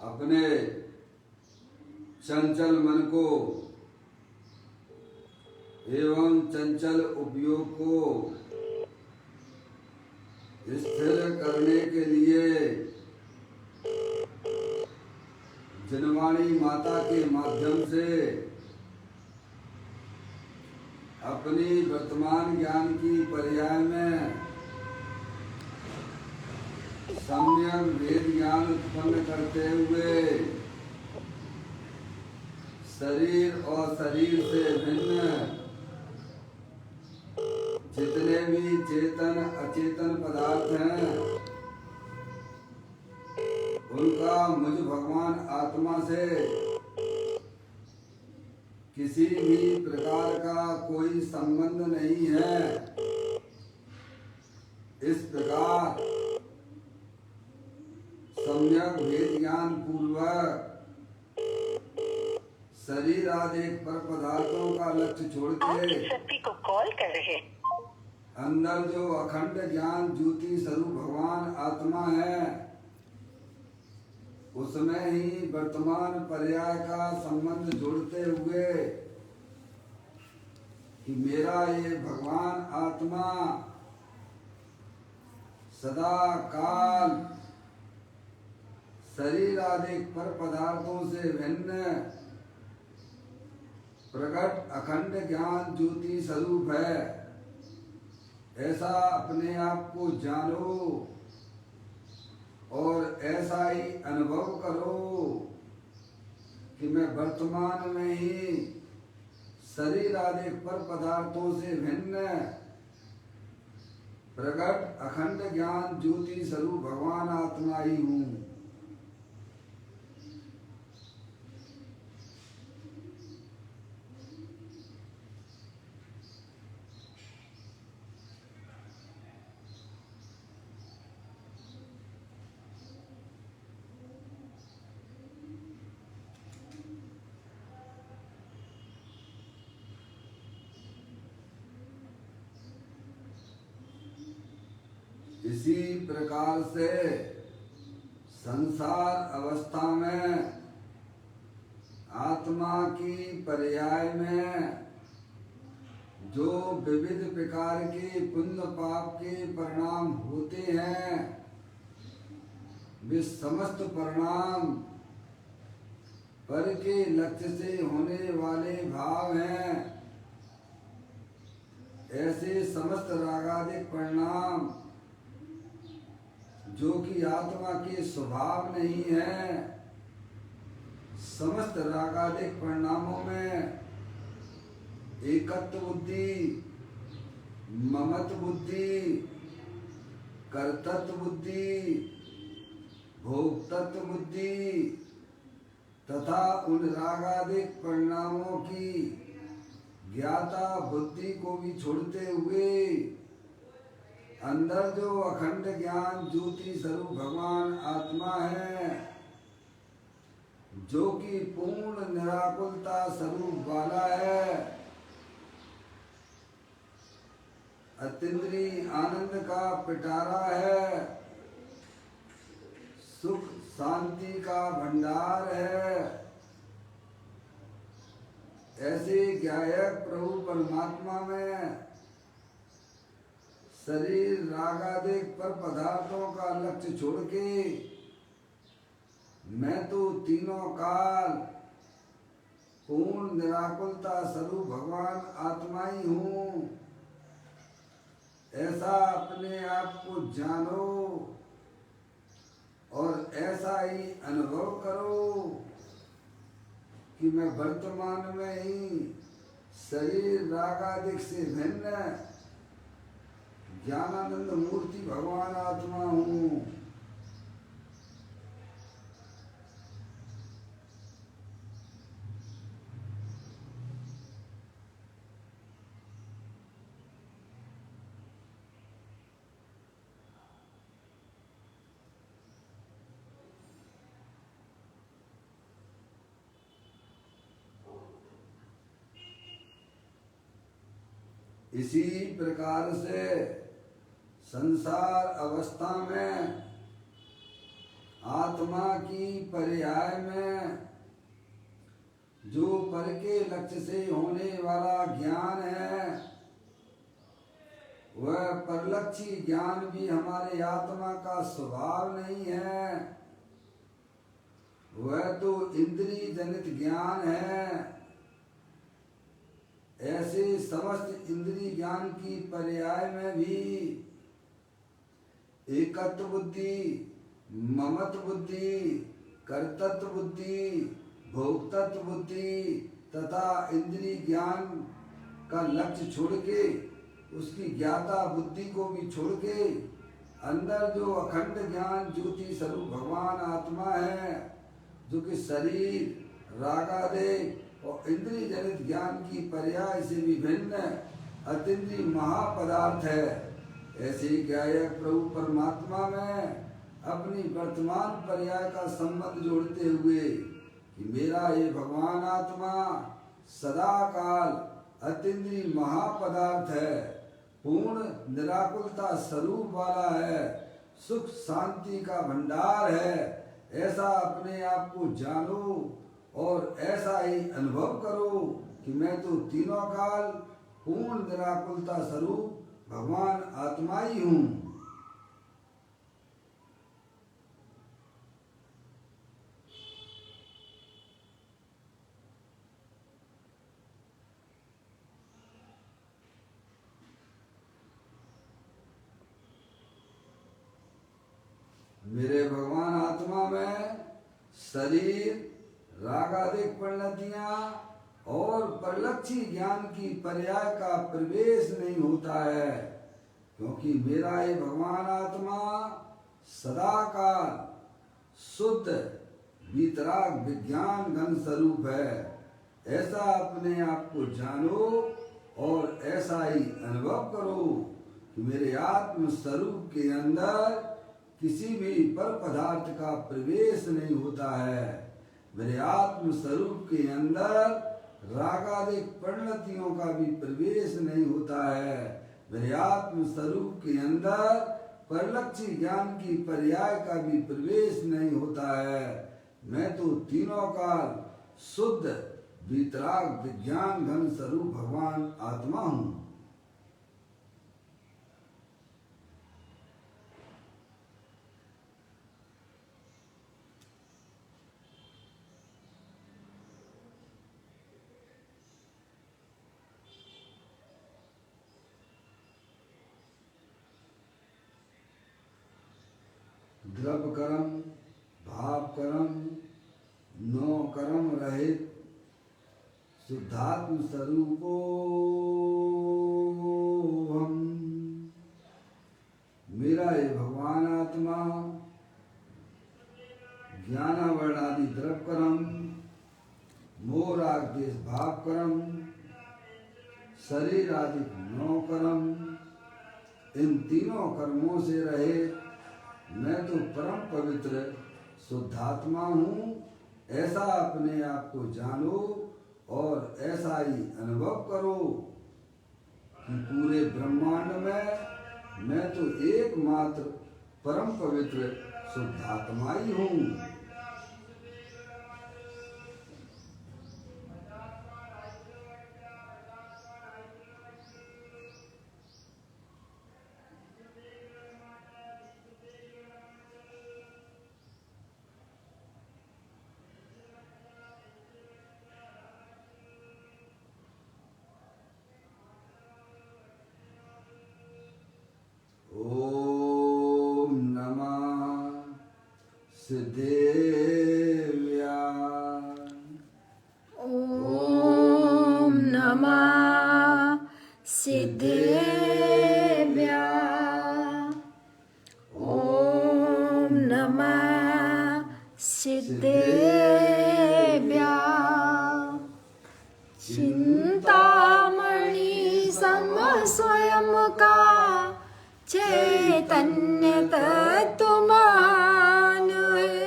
अपने चंचल मन को एवं चंचल उपयोग को स्थिर करने के लिए जनवाणी माता के माध्यम से अपनी वर्तमान ज्ञान की पर्याय में सम्यक वेद ज्ञान उत्पन्न करते हुए शरीर और शरीर से भिन्न जितने भी चेतन अचेतन पदार्थ हैं उनका मुझ भगवान आत्मा से किसी भी प्रकार का कोई संबंध नहीं है। इस प्रकार सम्यक वेद ज्ञान पूर्वक शरीर आदि पर पदार्थों का लक्ष्य छोड़ के व्यक्ति को कॉल कर रहे अंदर जो अखंड ज्ञान ज्योति स्वरूप भगवान आत्मा है उसमें ही वर्तमान पर्याय का संबंध जोड़ते हुए कि मेरा ये भगवान आत्मा सदा काल शरीर आदि पर पदार्थों से भिन्न प्रकट अखंड ज्ञान ज्योति स्वरूप है। ऐसा अपने आप को जानो और ऐसा ही अनुभव करो कि मैं वर्तमान में ही शरीर आदि पर पदार्थों से भिन्न प्रकट अखंड ज्ञान ज्योति स्वरूप भगवान आत्मा ही हूँ। इसी प्रकार से संसार अवस्था में आत्मा की पर्याय में जो विविध प्रकार के पुण्य पाप के परिणाम होते हैं वे समस्त परिणाम पर के लक्ष्य से होने वाले भाव हैं। ऐसे समस्त रागादिक परिणाम जो कि आत्मा के स्वभाव नहीं है, समस्त रागादिक परिणामों में एकत्व बुद्धि, ममत्व बुद्धि, कर्तृत्व बुद्धि, भोक्तृत्व बुद्धि तथा उन रागादिक परिणामों की ज्ञाता बुद्धि को भी छोड़ते हुए अंदर जो अखंड ज्ञान ज्योति स्वरूप भगवान आत्मा है जो कि पूर्ण निराकुलता स्वरूप वाला है, अतीन्द्रिय आनंद का पिटारा है, सुख शांति का भंडार है। ऐसे ज्ञायक प्रभु परमात्मा में शरीर रागादिक पर पदार्थों का लक्ष्य छोड़ के मैं तो तीनों काल पूर्ण निराकुलता स्वरूप भगवान आत्मा ही हूँ। ऐसा अपने आप को जानो और ऐसा ही अनुभव करो कि मैं वर्तमान में ही शरीर रागादिक से भिन्न ज्ञानानंद मूर्ति भगवान आत्मा हूँ। इसी प्रकार से संसार अवस्था में आत्मा की पर्याय में जो पर के लक्ष्य से होने वाला ज्ञान है, वह परलक्षी ज्ञान भी हमारे आत्मा का स्वभाव नहीं है। वह तो इंद्रिय जनित ज्ञान है। ऐसे समस्त इंद्रिय ज्ञान की पर्याय में भी एकत्व बुद्धि, ममत्व बुद्धि, कर्तृत्व बुद्धि, भोक्तृत्व बुद्धि तथा इंद्रिय ज्ञान का लक्ष्य छोड़ के, उसकी ज्ञाता बुद्धि को भी छोड़ के अंदर जो अखंड ज्ञान ज्योति स्वरूप भगवान आत्मा है, जो कि शरीर, रागादेश और इंद्रिय जनित ज्ञान की पर्याय से विभिन्न अतीन्द्रिय महापदार्थ है। ऐसे ही गायक प्रभु परमात्मा में अपनी वर्तमान पर्याय का संबंध जोड़ते हुए कि मेरा ये भगवान आत्मा सदा काल अतीन्द्रिय महापदार्थ है, पूर्ण निराकुलता स्वरूप वाला है, सुख शांति का भंडार है। ऐसा अपने आप को जानो और ऐसा ही अनुभव करो कि मैं तो तीनों काल पूर्ण निराकुलता स्वरूप भगवान आत्मा ही हूँ। मेरे भगवान आत्मा में शरीर, रागादिक परिणतियां और परलक्षी ज्ञान की पर्याय का प्रवेश नहीं होता है, क्योंकि मेरा ये भगवान आत्मा सदा काल शुद्ध वीतराग विज्ञान घन स्वरूप है। ऐसा अपने आप को जानो और ऐसा ही अनुभव करो कि मेरे आत्म स्वरूप के अंदर किसी भी पर पदार्थ का प्रवेश नहीं होता है। मेरे आत्म स्वरूप के अंदर रागादिक परिणतियों का भी प्रवेश नहीं होता है। मेरे आत्म स्वरूप के अंदर परलक्षी ज्ञान की पर्याय का भी प्रवेश नहीं होता है। मैं तो तीनों काल शुद्ध वीतराग विज्ञान घन स्वरूप भगवान आत्मा हूँ। द्रव कर्म, भाव कर्म, नौ कर्म रहित शुद्धात्म स्वरूपो हम। मेरा ये भगवान आत्मा ज्ञानावर्णादि द्रव कर्म, मोह राग देश भाव कर्म, शरीर आदि नौ कर्म, इन तीनों कर्मों से रहे मैं तो परम पवित्र शुद्धात्मा हूँ। ऐसा अपने आप को जानो और ऐसा ही अनुभव करो कि पूरे ब्रह्मांड में मैं तो एकमात्र परम पवित्र शुद्धात्मा ही हूँ। ओम नमः सिद्धेव्या। ओम नमः सिद्धेव्या। ओम नमः सिद्धेव्या। चिंतामणि सम स्वयं का चैतन्य तत्वमान है।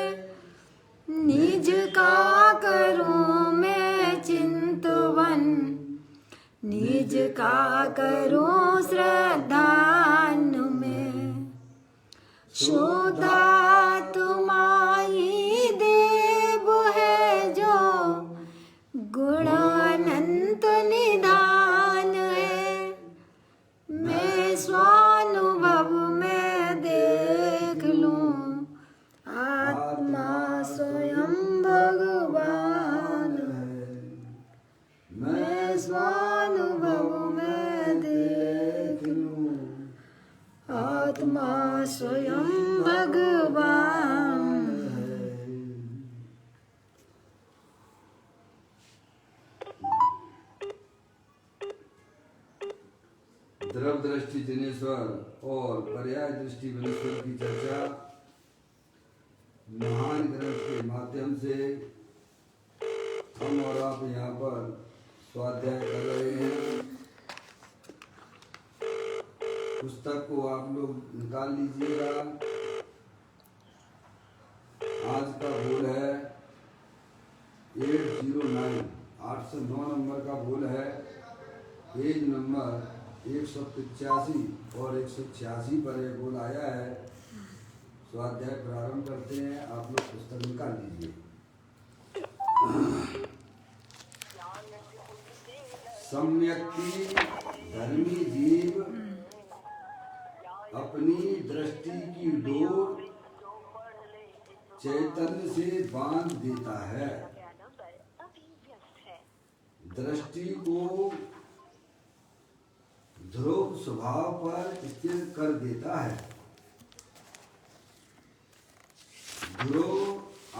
निज का करूं मैं चिंतवन, निज का करूं श्रद्धान में। शुद्धात्मा स्वयं भगवान। द्रव दृष्टि जनेश्वर और पर्याय दृष्टि वनेश्वर की चर्चा महान ग्रंथ के माध्यम से हम और आप यहाँ पर स्वाध्याय कर रहे हैं। पुस्तक को आप लोग निकाल लीजिएगा। आज का बोल है 809 809 नंबर का बोल है। पेज नंबर 185 और 186 पर एक बोल आया है। स्वाध्याय प्रारंभ करते हैं। आप लोग पुस्तक निकाल लीजिए। सम्यक्ति धर्मी जीव अपनी दृष्टि की डोर चैतन्य से बांध देता है। दृष्टि को ध्रुव स्वभाव पर स्थिर कर देता है। ध्रुव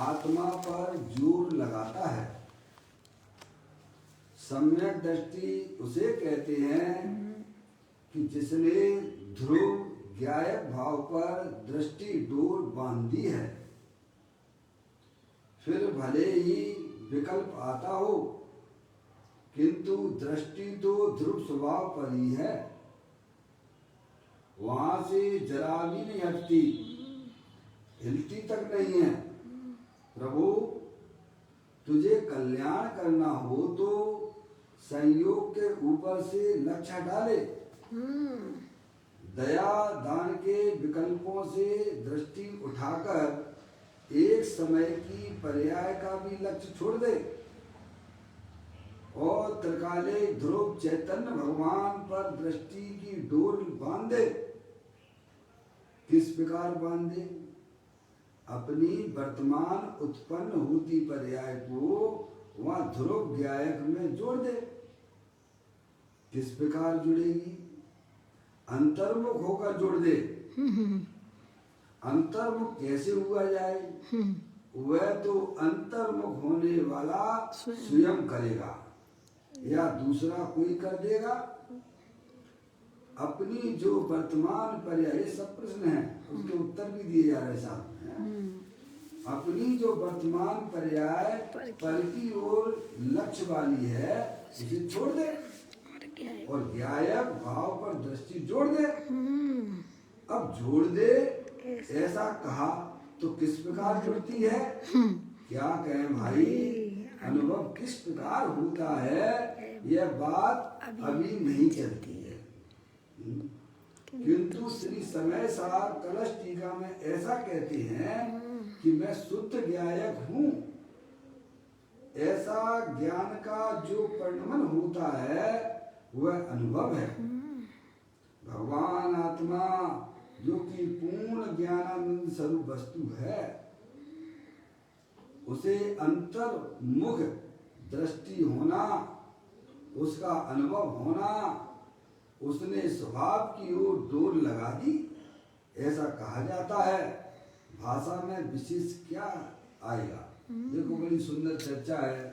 आत्मा पर जोर लगाता है। सम्यक दृष्टि उसे कहते हैं कि जिसने ध्रुव ज्ञायक भाव पर दृष्टि डोर बांधी है। फिर भले ही विकल्प आता हो, किंतु दृष्टि तो ध्रुव स्वभाव पर ही है। वहां से जरा भी नहीं हटती, हिलती तक नहीं है। प्रभु तुझे कल्याण करना हो तो संयोग के ऊपर से लक्ष्य हटा ले। दया दान के विकल्पों से दृष्टि उठाकर एक समय की पर्याय का भी लक्ष्य छोड़ दे और त्रिकाले ध्रुव चैतन्य भगवान पर दृष्टि की डोर बांध दे। किस प्रकार बांधे? अपनी वर्तमान उत्पन्न होती पर्याय को वहां ध्रुव ज्ञायक में जोड़ दे। किस प्रकार जुड़ेगी? अंतर्मुख होकर जोड़ दे। अंतर्मुख कैसे हुआ जाए? वह तो अंतर्मुख होने वाला स्वयं करेगा या दूसरा कोई कर देगा? अपनी जो वर्तमान पर्याय, सब प्रश्न है, उसके उत्तर भी दिए जा रहे साहब। अपनी जो वर्तमान पर्याय पर की ओर लक्ष्य वाली है, उसे छोड़ दे और ज्ञायक भाव पर दृष्टि जोड़ दे। अब जोड़ दे ऐसा कहा तो किस प्रकार जुड़ती है? क्या कहें भाई, अनुभव किस प्रकार होता है, यह बात अभी नहीं चलती है। किंतु श्री समय सार कलश टीका में ऐसा कहते हैं कि मैं शुद्ध ज्ञायक हूँ। ऐसा ज्ञान का जो परिणमन होता है वह अनुभव है। भगवान आत्मा जो कि पूर्ण ज्ञानानंद स्वरूप वस्तु है, उसे अंतर्मुख दृष्टि होना, उसका अनुभव होना, उसने स्वभाव की ओर डोर लगा दी, ऐसा कहा जाता है। भाषा में विशेष क्या आएगा? देखो बड़ी सुंदर चर्चा है,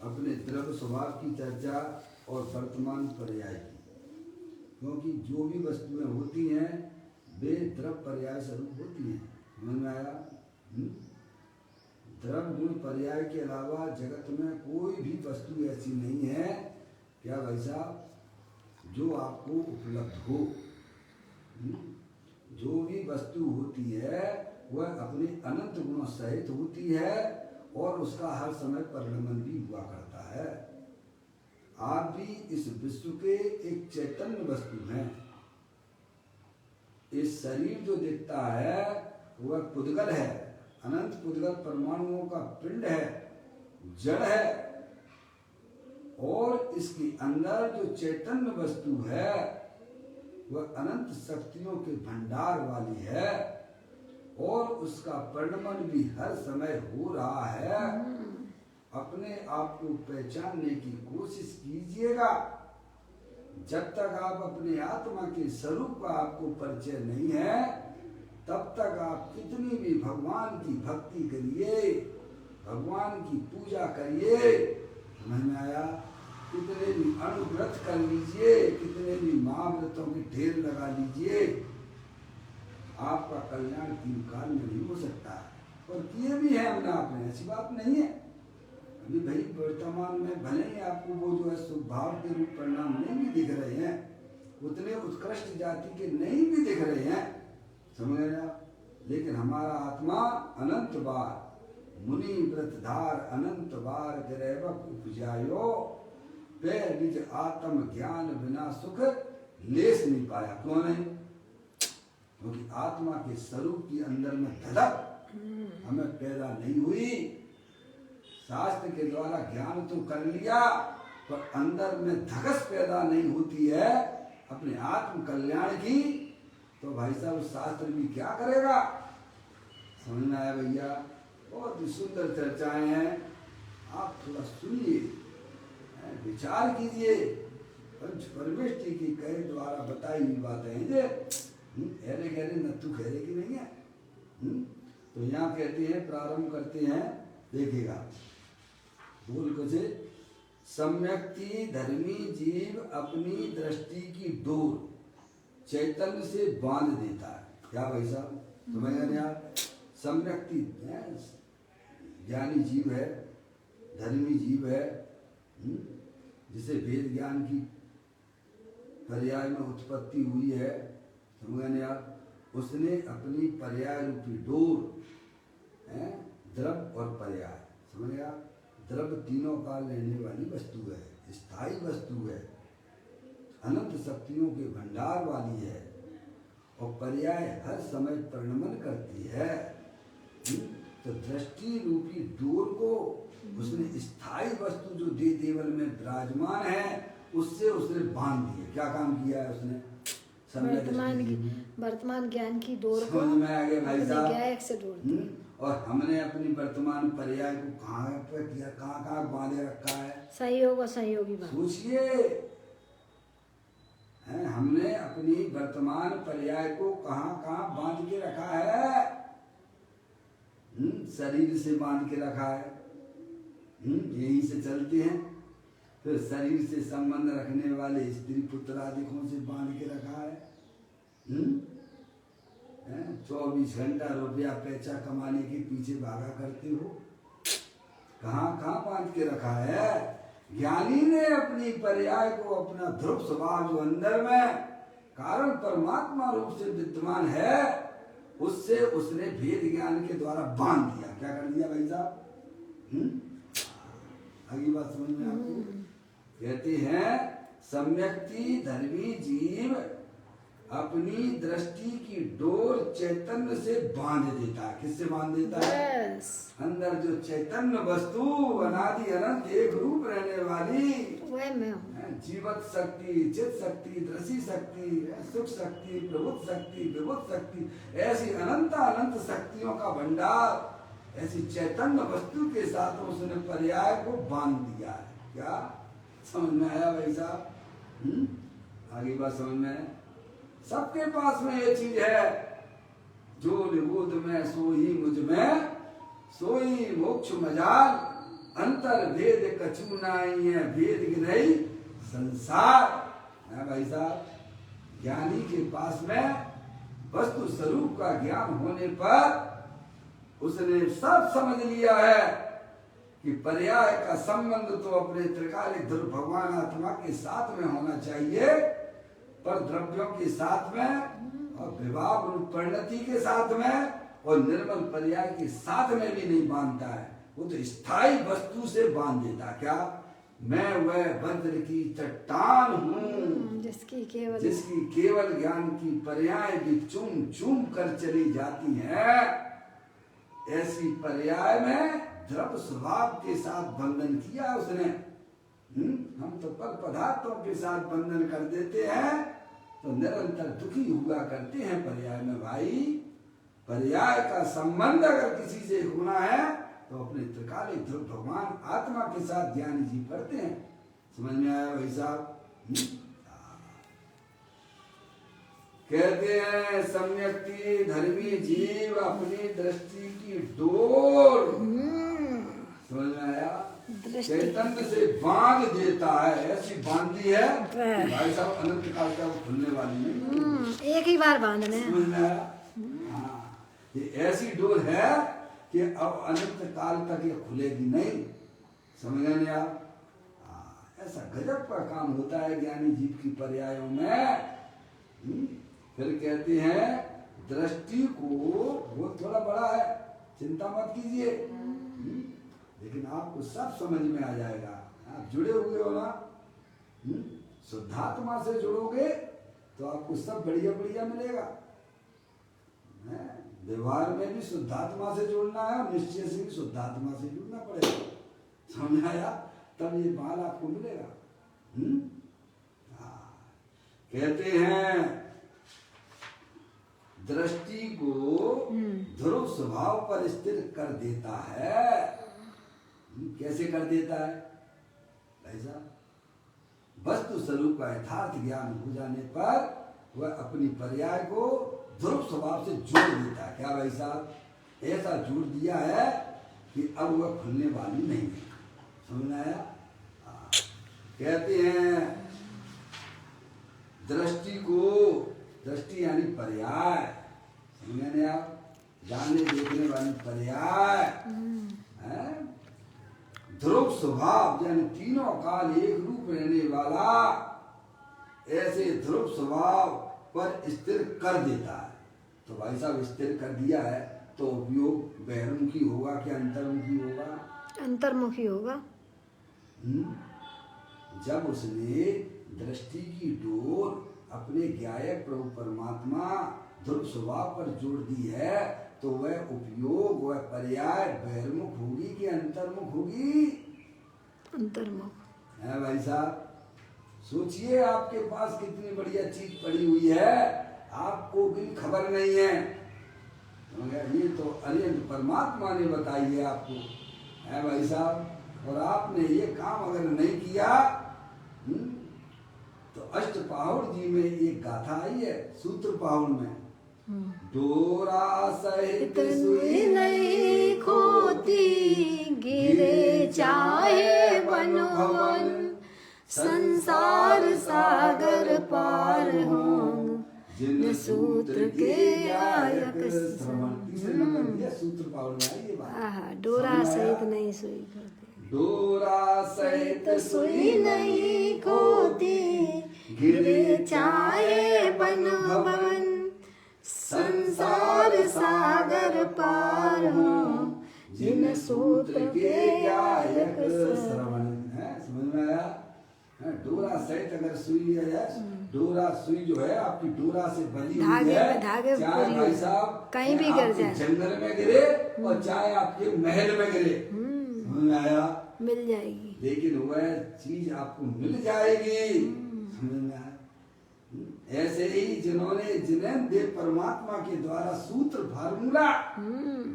अपने द्रव्य स्वभाव की चर्चा और वर्तमान पर्याय की। क्योंकि जो भी वस्तुएं होती हैं वे द्रव्य पर्याय स्वरूप होती हैं। समझ में आया? द्रव्य गुण पर्याय के अलावा जगत में कोई भी वस्तु ऐसी नहीं है, क्या भाई साहब, जो आपको उपलब्ध हो। जो भी वस्तु होती है वह अपने अनंत गुणों सहित होती है और उसका हर समय परिणमन भी हुआ करता है। आप भी इस विश्व के एक चैतन्य वस्तु हैं। इस शरीर जो दिखता है वह पुद्गल है, अनंत पुद्गल परमाणुओं का पिंड है, जड़ है। और इसके अंदर जो चैतन्य वस्तु है वह अनंत शक्तियों के भंडार वाली है और उसका परिणमन भी हर समय हो रहा है। अपने आप को पहचानने की कोशिश कीजिएगा। जब तक आप अपने आत्मा के स्वरूप का आपको परिचय नहीं है, तब तक आप कितनी भी भगवान की भक्ति करिए, भगवान की पूजा करिए, समझ में आया? कितने भी अनुव्रत कर लीजिए, कितने भी महाव्रतों के ढेर लगा लीजिए, आपका कल्याण तीन काल में नहीं हो सकता। और किए भी हैं हमने, आपने, ऐसी बात नहीं है। अभी भाई वर्तमान में भले ही आपको वो जो है स्वभाव के रूप परिणाम नहीं भी दिख रहे हैं, उतने उत्कृष्ट जाति के नहीं भी दिख रहे हैं, समझ रहे आप? लेकिन हमारा आत्मा अनंत बार मुनि व्रतधार अनंत बार गिरैवक उपजायो, पे निज आत्म ज्ञान बिना सुख लेस नहीं पाया। क्यों नहीं? क्योंकि आत्मा के स्वरूप के अंदर में धड़क हमें पैदा नहीं हुई। शास्त्र के द्वारा ज्ञान तो कर लिया, पर अंदर में धगस पैदा नहीं होती है अपने आत्म कल्याण की, तो भाई साहब शास्त्र भी क्या करेगा? समझ में आया भैया? बहुत ही सुंदर चर्चाएं हैं, आप थोड़ा सुनिए, विचार कीजिए। पंच परमेष्टि की कहे द्वारा बताई हुई बातें हैं जे हेरे गहरे नत्थु खेरे की नहीं है। तो यहाँ कहते हैं, प्रारंभ करते हैं, देखिएगा बोल कैसे, सम्यक्ति धर्मी जीव अपनी दृष्टि की डोर चैतन्य से बांध देता है। क्या भाई साहब समझ गए आप? सम्यक्ति ज्ञानी जीव है, धर्मी जीव है, जिसे वेद ज्ञान की पर्याय में उत्पत्ति हुई है, समझ गए आप? उसने अपनी पर्याय रूपी डोर, द्रव्य और पर्याय, समझ गए आप? द्रव्य तीनों काल रहने वाली वस्तु है, स्थायी वस्तु है, अनंत शक्तियों के भंडार वाली है, और पर्याय हर समय परिणमन करती है। तो दृष्टि रूपी डोर को उसने स्थायी वस्तु जो दे देवल में विराजमान है उससे उसने बांध दिया। क्या काम किया है उसने? वर्तमान ज्ञान की डोर को समझ में आ गया भाई साहब? से जोड़ दिया। और हमने अपनी वर्तमान पर्याय को कहाँ पे किया, कहाँ कहाँ बांधे रखा है? सहयोग और सहयोगी बात सोचिए, हमने अपनी वर्तमान पर्याय को कहाँ कहाँ बांध के रखा है? शरीर से बांध के रखा है, यहीं से चलते हैं। फिर शरीर से संबंध रखने वाले स्त्री पुत्र आदिकों से बांध के रखा है। 24 घंटा रुपया पैसा कमाने के पीछे भागा करते हो, कहाँ कहाँ बांध के रखा है? ज्ञानी ने अपनी पर्याय को, अपना ध्रुव स्वभाव जो अंदर में कारण परमात्मा रूप से विद्यमान है, उससे उसने भेद ज्ञान के द्वारा बांध दिया। क्या कर दिया भाई साहब? आगे बात समझ में आपको? कहते हैं सम्यक्ति धर्मी जीव अपनी दृष्टि की डोर चैतन्य से बांध देता है। किससे बांध देता है? अंदर जो चैतन्य वस्तु अनादि अनंत एक रूप रहने वाली वह मैं हूँ। जीवत शक्ति, चित शक्ति, दृषि शक्ति, सुख शक्ति, प्रभुत शक्ति, विभुत शक्ति, ऐसी अनंत अनंत शक्तियों का भंडार, ऐसी चैतन्य वस्तु के साथ उसने पर्याय को बांध दिया है। क्या समझ में आया भाई साहब? आगे बात समझ में है? सबके पास में ये चीज है, जो निबोध में सोई मुझ में सोई मोक्ष मजाल, अंतर भेद कछु नाई है भेद गिरई संसार। है भाई साहब? ज्ञानी के पास में वस्तु स्वरूप का ज्ञान होने पर उसने सब समझ लिया है कि पर्याय का संबंध तो अपने त्रिकालिक ध्रुव भगवान आत्मा के साथ में होना चाहिए, पर द्रव्यों के साथ में और विवाह रूप परिणति के साथ में और निर्मल पर्याय के साथ में भी नहीं बांधता है। वो तो स्थायी वस्तु से बांध देता। क्या? मैं वह वज्र की चट्टान हूँ जिसकी केवल ज्ञान की पर्याय भी चूम चूम कर चली जाती है। ऐसी पर्याय में द्रव्य स्वभाव के साथ बंधन किया उसने। हम तो पद पदार्थों के साथ बंधन कर देते हैं तो निरंतर दुखी हुआ करते हैं पर्याय में। भाई पर्याय का संबंध अगर किसी से होना है तो अपने त्रिकालिक ध्रुव भगवान आत्मा के साथ ज्ञानी जी करते हैं। समझ में आया भाई साहब? कहते हैं सम्यक्ति धर्मी जीव अपनी दृष्टि की डोर, समझ में आया, दृष्टि चैतन्य से बांध देता है। ऐसी बांधी है कि भाई साहब अनंत काल का वो खुलने वाली नहीं। एक ही बार बांधने हैं। समझ में आया? हाँ, ये ऐसी डोर है कि अब अनंत काल तक ये खुलेगी नहीं। समझ गए नहीं आप? ऐसा गजब का काम होता है ज्ञानी जीव की पर्यायों में। फिर कहते हैं दृष्टि को, वो थोड़ा बड़ा है, चिंता मत कीजिए, लेकिन आपको सब समझ में आ जाएगा। आप जुड़े हुए हो ना, शुद्धात्मा से जुड़ोगे तो आपको सब बढ़िया बढ़िया मिलेगा। व्यवहार में भी शुद्धात्मा से जुड़ना है और निश्चय से भी शुद्धात्मा से जुड़ना पड़ेगा। समझ आया? तब ये माल आपको मिलेगा। कहते हैं दृष्टि को ध्रुव स्वभाव पर स्थिर कर देता है। कैसे कर देता है? ऐसा वस्तु स्वरूप का यथार्थ ज्ञान हो जाने पर वह अपनी पर्याय को ध्रुव स्वभाव से जोड़ देता है। क्या भाई साहब? ऐसा जोड़ दिया है कि अब वह खुलने वाली नहीं है। समझ में आया? कहते हैं दृष्टि को, दृष्टि यानी पर्याय, समझ में आप, जानने देखने वाली पर्याय है। ध्रुव स्वभाव यानी तीनों काल एक रूप रहने वाला, ऐसे ध्रुव स्वभाव पर स्थिर कर देता है। तो भाई साहब स्थिर कर दिया है तो उपयोग बहिर्मुखी होगा कि अंतर्मुखी होगा? अंतर्मुखी होगा। जब उसने दृष्टि की डोर अपने ज्ञायक प्रभु परमात्मा ध्रुव स्वभाव पर जोड़ दी है तो वह उपयोग, वह पर्याय बहिर्मुख होगी कि अंतर्मुख होगी? अंतर्मुख है भाई साहब। सोचिए आपके पास कितनी बढ़िया चीज पड़ी हुई है, आपको भी खबर नहीं है। ये तो अनंत परमात्मा ने बताई है आपको, है भाई साहब। और आपने ये काम अगर नहीं किया तो अष्टपाहुड़ जी में एक गाथा आई है, सूत्र पाहुड़ में, डोरा सहित सुई नहीं खोती, गिरे चाहे वन भवन, संसार सागर पार हों, जिन सूत्र के गायक श्रवण। तीसरे नंबर दिया सूत्र पाहुड़ में आई ये बात। डोरा सहित नहीं सुई खोती, डोरा सहित सुई नहीं खोती, गिरे चाहे वन भवन, संसार सागर पार हो, जिन सूत्र के गायक श्रवण। है समझ में आया? डोरा सहित अगर सुई है, डोरा सुई जो है आपकी डोरा से बनी हुई है, चाहे भाई साहब कहीं भी गिर जाए, जंगल में गिरे और चाहे आपके महल में गिरे, समझ में आया? मिल जाएगी, लेकिन वह चीज आपको मिल जाएगी। समझ में आया? ऐसे ही जिन्हें देव परमात्मा के द्वारा सूत्र फार्मूला,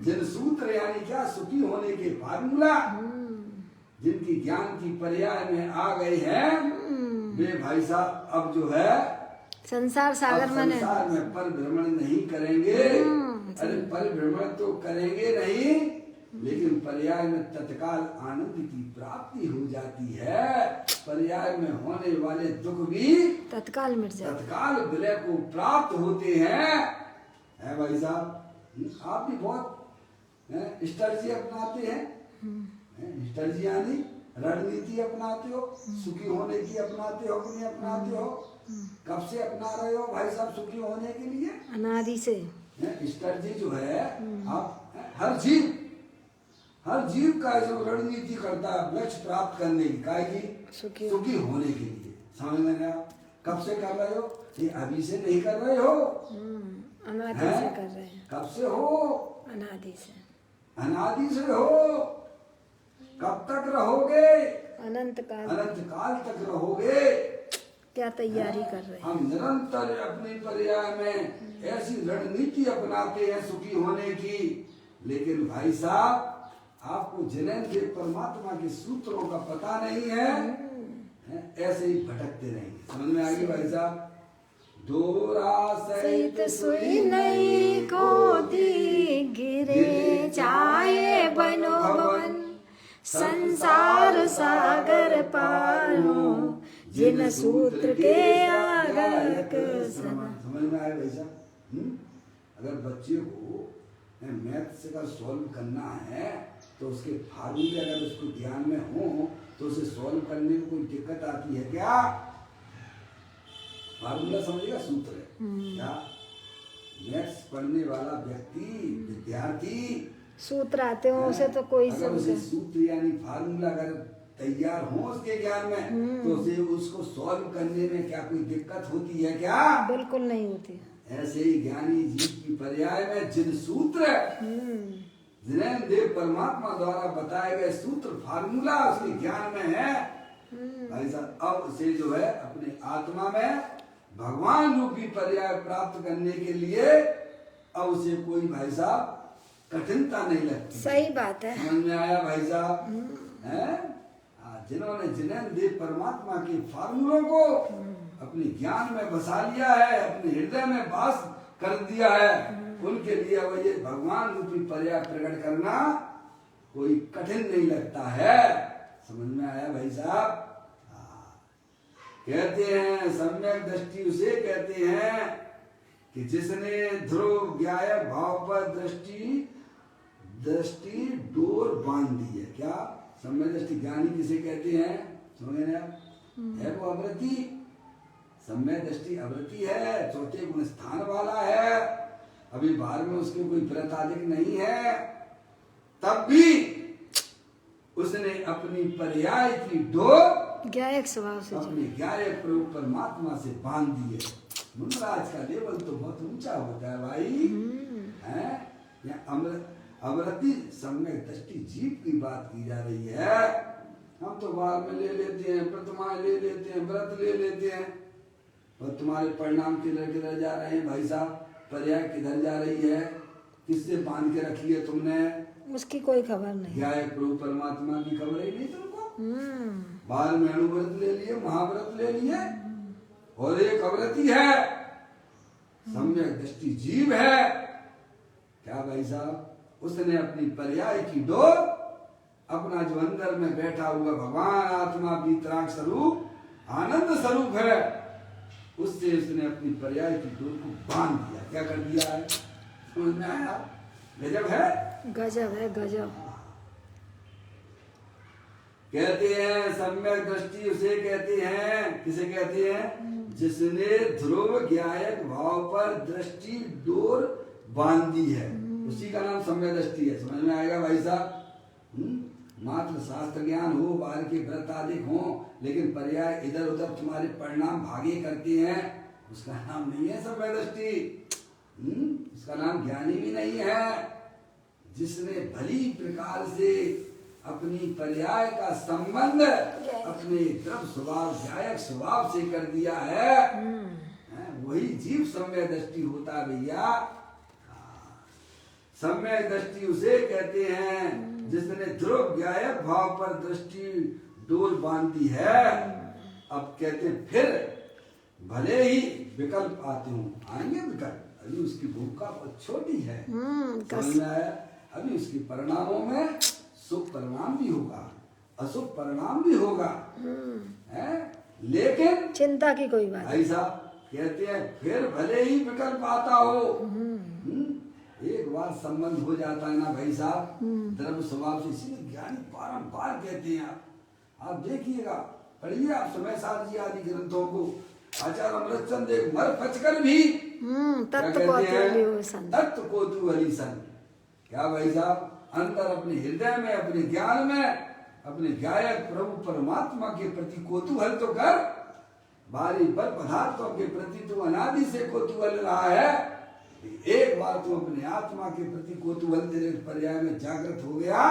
जिन सूत्र यानी क्या, सुखी होने के फार्मूला, जिनकी ज्ञान की पर्याय में आ गए हैं, वे भाई साहब अब जो है संसार सागर में परिभ्रमण नहीं करेंगे। अरे परिभ्रमण तो करेंगे नहीं, लेकिन पर्याय में तत्काल आनंद की प्राप्ति हो जाती है। पर्याय में होने वाले दुख भी तत्काल मिट जाते, तत्काल विलय को प्राप्त होते हैं। है भाई साहब, आप भी बहुत स्ट्रेटजी अपनाते हैं, स्ट्रेटजी यानी रणनीति अपनाते हो, सुखी होने की अपनाते हो कि नहीं अपनाते हो? कब से अपना रहे हो भाई साहब सुखी होने के लिए? अनादि से। स्ट्रेटजी जो है, आप हर जीव का जो रणनीति करता है लक्ष्य प्राप्त करने की, काय की? सुखी होने के लिए। समझ में आया? कब से कर रहे हो? ये अभी से नहीं कर रहे हो, अनादि से कर रहे हैं। कब से हो? अनादि से। अनादि से हो। कब तक रहोगे? अनंत काल तक रहोगे। क्या तैयारी कर रहे हैं? हम निरंतर अपनी पर्याय में ऐसी रणनीति अपनाते हैं सुखी होने की, लेकिन भाई साहब आपको जिन्हें देव परमात्मा के सूत्रों का पता नहीं है, ऐसे ही भटकते रहेंगे। समझ में आ गई भाई साहब? डोरा सहित सुई नहीं खोदी गिरे जाए बनो भवन संसार सागर पार हो जिन सूत्र के आगक सना। समझ में आया भैया? अगर बच्चे को मैथ्स का सॉल्व करना है तो उसके फार्मूले अगर उसको ध्यान में हो तो उसे सॉल्व करने में कोई दिक्कत आती है क्या? फार्मूला समझिएगा, सूत्र है क्या? मैथ्स पढ़ने वाला व्यक्ति विद्यार्थी सूत्र आते हो उसे तो कोई अगर उसे समझे। सूत्र यानी फार्मूला अगर तैयार हो उसके ज्ञान में तो उसे उसको सॉल्व करने में क्या कोई दिक्कत होती है क्या? बिल्कुल नहीं होती। ऐसे ही ज्ञानी जीव की पर्याय में जिन सूत्र जिन्हें देव परमात्मा द्वारा बताए गए सूत्र फार्मूला उसके ज्ञान में है भाई साहब, अब उसे जो है अपने आत्मा में भगवान रूपी पर्याय प्राप्त करने के लिए अब उसे कोई भाई साहब कठिनता नहीं लगती। सही बात है। समझ में आया भाई साहब? हैं? जिन्होंने जिन्हें देव परमात्मा के फार्मूलों को अपने ज्ञान में बसा लिया है, अपने हृदय में वास कर दिया है, उनके लिए अब ये भगवान रूपी पर्याय प्रकट करना कोई कठिन नहीं लगता है। समझ में आया भाई साहब? कहते हैं सम्यक दृष्टि उसे कहते हैं कि जिसने ध्रुव ज्ञायक भाव पर दृष्टि डोर बांध दी है। क्या सम्यक दृष्टि ज्ञानी किसे कहते हैं? समझ रहे आप? है वो अवृत्ति, सम्यक दृष्टि अवृत्ति है, चौथे गुण स्थान वाला है, अभी बाहर में उसके कोई व्रत आदि नहीं है, तब भी उसने अपनी पर्याय की डोर ज्ञायक स्वभाव से अपने ज्ञायक प्रभु परमात्मा से बांध दिए। मुनराज का लेवल तो बहुत ऊंचा होता है भाई, है? अवृत्ति सम्यक दृष्टि जीव की बात की जा रही है। हम तो बाहर में ले लेते हैं, प्रतिमाएं ले लेते हैं, व्रत ले लेते हैं, और तुम्हारे परिणाम किधर किधर जा रहे हैं भाई साहब? पर्याय किधर जा रही है? किससे बांध के रखी है तुमने? उसकी कोई खबर नहीं। ज्ञायक प्रभु परमात्मा की खबर ही नहीं तुमको। बाहर में अणुव्रत ले लिए, महाव्रत ले लिए, और एक अवृत्ति है, सम्यक दृष्टि जीव है। क्या भाई साहब? उसने अपनी पर्याय की डोर अपना जो अंदर में बैठा हुआ भगवान आत्मा वीतराग स्वरूप आनंद स्वरूप है, उससे उसने अपनी पर्याय की डोर को बांध दिया। क्या कर दिया है? समझ में आया? गजब है, गजब है, गजब। कहते हैं सम्यक दृष्टि उसे कहते हैं, किसे कहते हैं? जिसने ध्रुव ज्ञायक भाव पर दृष्टि डोर बांधी है, उसी का नाम सम्यक दृष्टि है। समझ में आएगा भाई साहब? मात्र शास्त्र ज्ञान हो, बाहर के व्रत आदि हो, लेकिन पर्याय इधर उधर तुम्हारे परिणाम भागे करते हैं, उसका नाम नहीं है सम्यक दृष्टि, उसका नाम ज्ञानी भी नहीं है। जिसने भली प्रकार से अपनी पर्याय का संबंध अपने द्रव स्वभाव ज्ञायक स्वभाव से कर दिया है, वही जीव सम्यक दृष्टि होता है भैया। सम्यक दृष्टि उसे कहते हैं जिसने ध्रुव ज्ञायक भाव पर दृष्टि डोर बांधी है। अब कहते हैं फिर भले ही विकल्प आते हो, आएंगे विकल्प, अभी उसकी भूमिका बहुत छोटी है, समझ में आया? अभी उसके परिणामों में शुभ परिणाम भी होगा, अशुभ परिणाम भी होगा, है? लेकिन चिंता की कोई बात भाई साहब कहते हैं फिर भले ही विकल्प आता हो, एक बार संबंध हो जाता है ना भाई साहब द्रव्य स्वभाव से, इसीलिए ज्ञानी बारंबार कहते हैं। आप देखिएगा, पढ़िए आप समय साथ जी आदि ग्रंथों को, आचार्य अमृतचंद एक मर पचकर भी तत्व कोतूहली सन। क्या भाई साहब? अंदर अपने हृदय में, अपने ज्ञान में, अपने ज्ञायक प्रभु परमात्मा के प्रति कोतूहल तो कर, बारी पर पदार्थों के प्रति तो अनादि से कोतूहल रहा है, एक बार तू अपने आत्मा के प्रति कोतूहल तेरे पर्याय में जागृत हो गया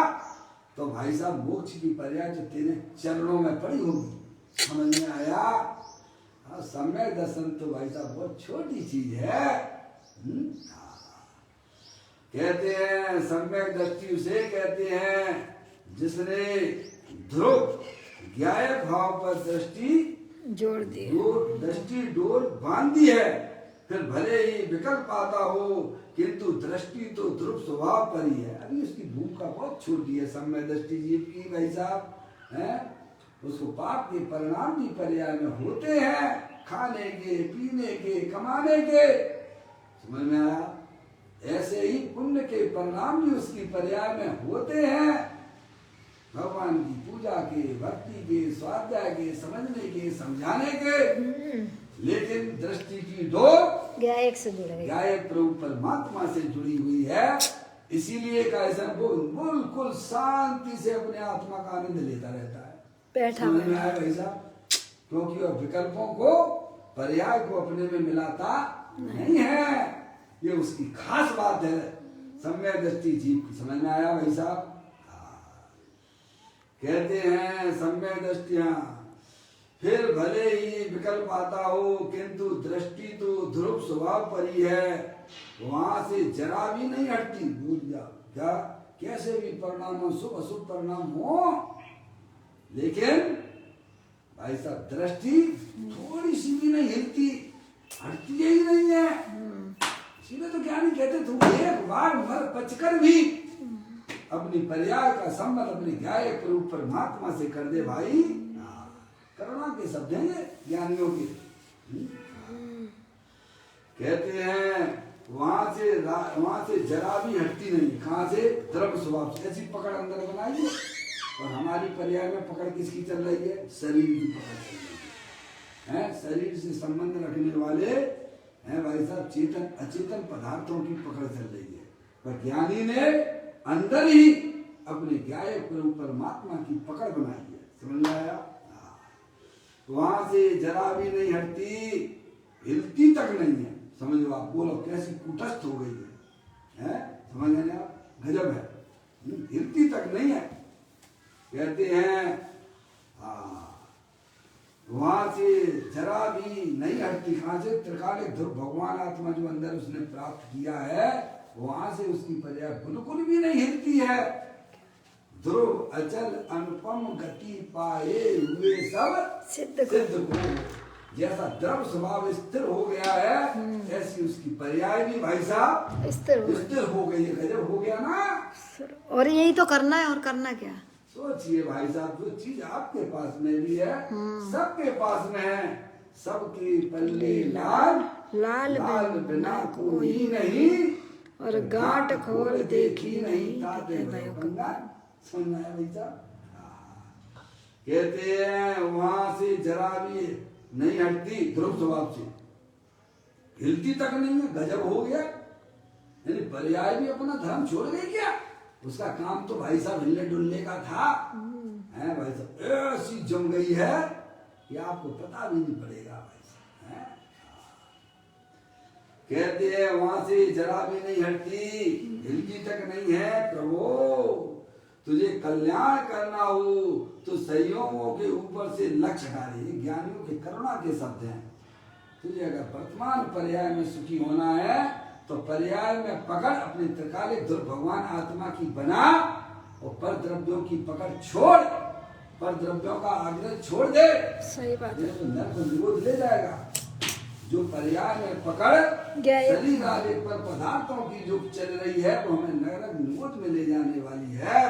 तो भाई साहब मोक्ष की पर्याय तो तेरे चरणों में पड़ी होगी। समझ में आया? सम्यक दर्शन तो भाई साहब बहुत छोटी चीज है। कहते हैं सम्यक दृष्टि उसे कहते हैं जिसने ध्रुव ज्ञायक भाव पर दृष्टि जोड़ दिए। जो दृष्टि डोर बांध दी है, फिर भले ही विकल्प आता हो, किंतु दृष्टि तो ध्रुव स्वभाव पर ही है। अभी उसकी भूमिका बहुत छोटी है सम्य दृष्टि जीव की भाई साहब, है उसको पाप के परिणाम भी पर्याय में होते हैं, खाने के, पीने के, कमाने के, समझ में आया? ऐसे ही पुण्य के परिणाम भी उसकी पर्याय में होते हैं, भगवान की पूजा के, भक्ति के, स्वाध्याय के, समझने के, समझाने के। लेकिन दृष्टि की डोर गायक से जुड़ गई, गायक प्रभु परमात्मा से जुड़ी हुई है। इसीलिए कैसे वो बिल्कुल शांति से अपने आत्मा का आनंद लेता रहता है, बैठा समझ में हुआ आया भाई साहब? क्योंकि वह विकल्पों को, पर्याय को अपने में मिलाता नहीं है। ये उसकी खास बात है सम्य दृष्टि जीव की, समझ में आया भाई साहब? कहते हैं सम्य दृष्टियां, फिर भले ही विकल्प आता हो, किंतु दृष्टि तो ध्रुव स्वभाव पर ही है, वहां से जरा भी नहीं हटती। भूल जा क्या, कैसे भी परिणाम हो, शुभ अशुभ परिणाम हो, लेकिन भाई साहब दृष्टि थोड़ी सी भी नहीं हिलती, हटती ही नहीं है। इसीलिए तो ज्ञानी कहते तुम एक बार मर बचकर भी अपनी पर्याय का संबंध अपने गायक रूप परमात्मा से कर दे भाई। करुणा के शब्द हैं ये ज्ञानियों के। कहते हैं वहां से जरा भी हटती नहीं, कहां से? द्रव्य स्वभाव से। ऐसी पकड़ अंदर बनाइए, और हमारी पर्याय में पकड़ किसकी चल रही है? शरीर की पकड़ चल रही है। शरीर से संबंध रखने वाले हैं भाई साहब, चेतन अचेतन पदार्थों की पकड़ चल रही है। पर ज्ञानी ने अंदर ही अपने गायक परमात्मा की पकड़ बनाई है, समझ में आया? वहां से जरा भी नहीं हटती, हिलती तक नहीं है। समझ लो आप, बोलो कैसी कुटस्थ हो गई है? समझ गए आप? गजब है, हिलती तक नहीं है। कहते हैं वहां से जरा भी नहीं हटती, कहां से? त्रिकालिक ध्रुव भगवान आत्मा जो अंदर उसने प्राप्त किया है, वहां से उसकी पर्याय बिल्कुल भी नहीं हिलती है। ध्रुव अचल अनुपम गति पाए हुए सब सिद्ध को, जैसा द्रव स्वभाव स्थिर हो गया है, ऐसी उसकी पर्याय भी भाई साहब स्थिर हो गई है। गजब हो गया ना? और यही तो करना है, और करना क्या? सोचिए भाई साहब, जो चीज आपके पास में भी है, सबके पास में है। सबके पल्ले लाल लाल बिना कोई नहीं, और गांठ खोल देखी नहीं ताते गंगा। सुनना है भाई साहब? कहते हैं वहां से जरा भी नहीं हटती, ध्रुव स्वभाव से हिलती तक नहीं है। गजब हो गया, यानी पर्याय भी अपना धर्म छोड़ गई क्या? उसका काम तो भाई साहब हिलने डुलने का था, है भाई साहब? ऐसी जम गई है कि आपको पता भी नहीं पड़ेगा भाई साहब, है? कहते हैं वहां से जरा भी नहीं हटती, हिलती तक नहीं है। प्रभु तुझे कल्याण करना हो तो संयोगों के ऊपर से लक्ष्य डाले। ज्ञानियों के करुणा के शब्द हैं। तुझे अगर वर्तमान पर्याय में सुखी होना है तो पर्याय में पकड़ अपने त्रिकालिक ध्रुव भगवान आत्मा की बना, और पर द्रव्यों की पकड़ छोड़, पर द्रव्यों का आग्रह छोड़ दे। सही बात है। तो नर्क निरोध ले जाएगा। जो पर्याय में पकड़ शरीर आदि पर पदार्थों की जो चल रही है, वो हमें नरक निरोध में ले जाने वाली है।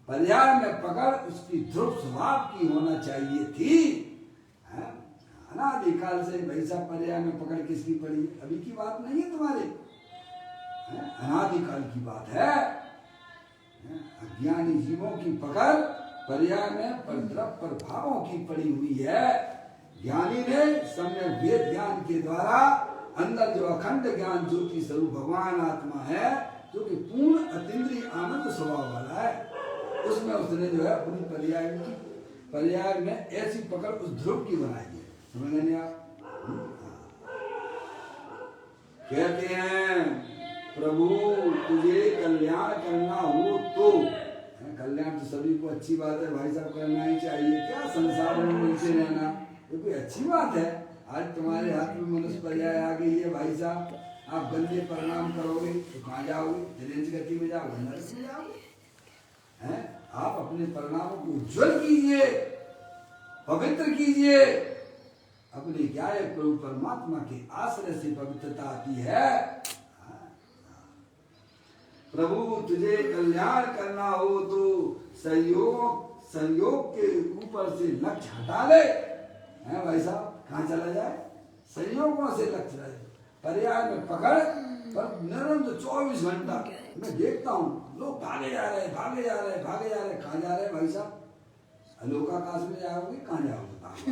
पर्याय में पकड़ उसकी ध्रुव स्वभाव की होना चाहिए थी। अनादिकाल से भाई साहब पर्याय में पकड़ किसकी पड़ी? अभी की बात नहीं है तुम्हारे, अनादिकाल की बात है। अज्ञानी जीवों की पकड़ पर्याय में परद्रव्य पर भावों की पड़ी हुई है। ज्ञानी ने सम्यक वेद ज्ञान के द्वारा अंदर जो अखंड ज्ञान ज्योति स्वरूप भगवान आत्मा है, जो कि पूर्ण अतीन्द्रिय आनंद स्वभाव वाला है, उसमें उसने जो है अपनी पर्याय में ऐसी पकड़ उस ध्रुव की बनाई है। समझ गए आप? कहते हैं प्रभु तुझे कल्याण करना हो तो, कल्याण तो सभी को अच्छी बात है भाई साहब, करना ही चाहिए। क्या संसार में मिलते रहना ये कोई अच्छी बात है? आज तुम्हारे हाथ में मनुष्य पर्याय आ गई है भाई साहब, आप गंदे परिणाम करोगे तो कहाँ जाओगे? दिनेश गति में जाओगे, नरक में जाओगे। आप अपने परिणामों को उज्जवल कीजिए, पवित्र कीजिए। अपने क्या है, प्रभु परमात्मा के आश्रय से पवित्रता आती है। प्रभु तुझे कल्याण करना हो तो संयोग के ऊपर से लक्ष्य हटा ले। है भाई साहब, कहाँ चला जाए, संयोगों से लक्ष्य रहे, पर्याय में पकड़। पर निरंतर 24 घंटा मैं देखता हूँ लोग भागे जा रहे, भागे जा रहे, भागे जा रहे। कहाँ जा रहे भाई साहब, अलोकाकाश में जाओगे, कहाँ जाओगे?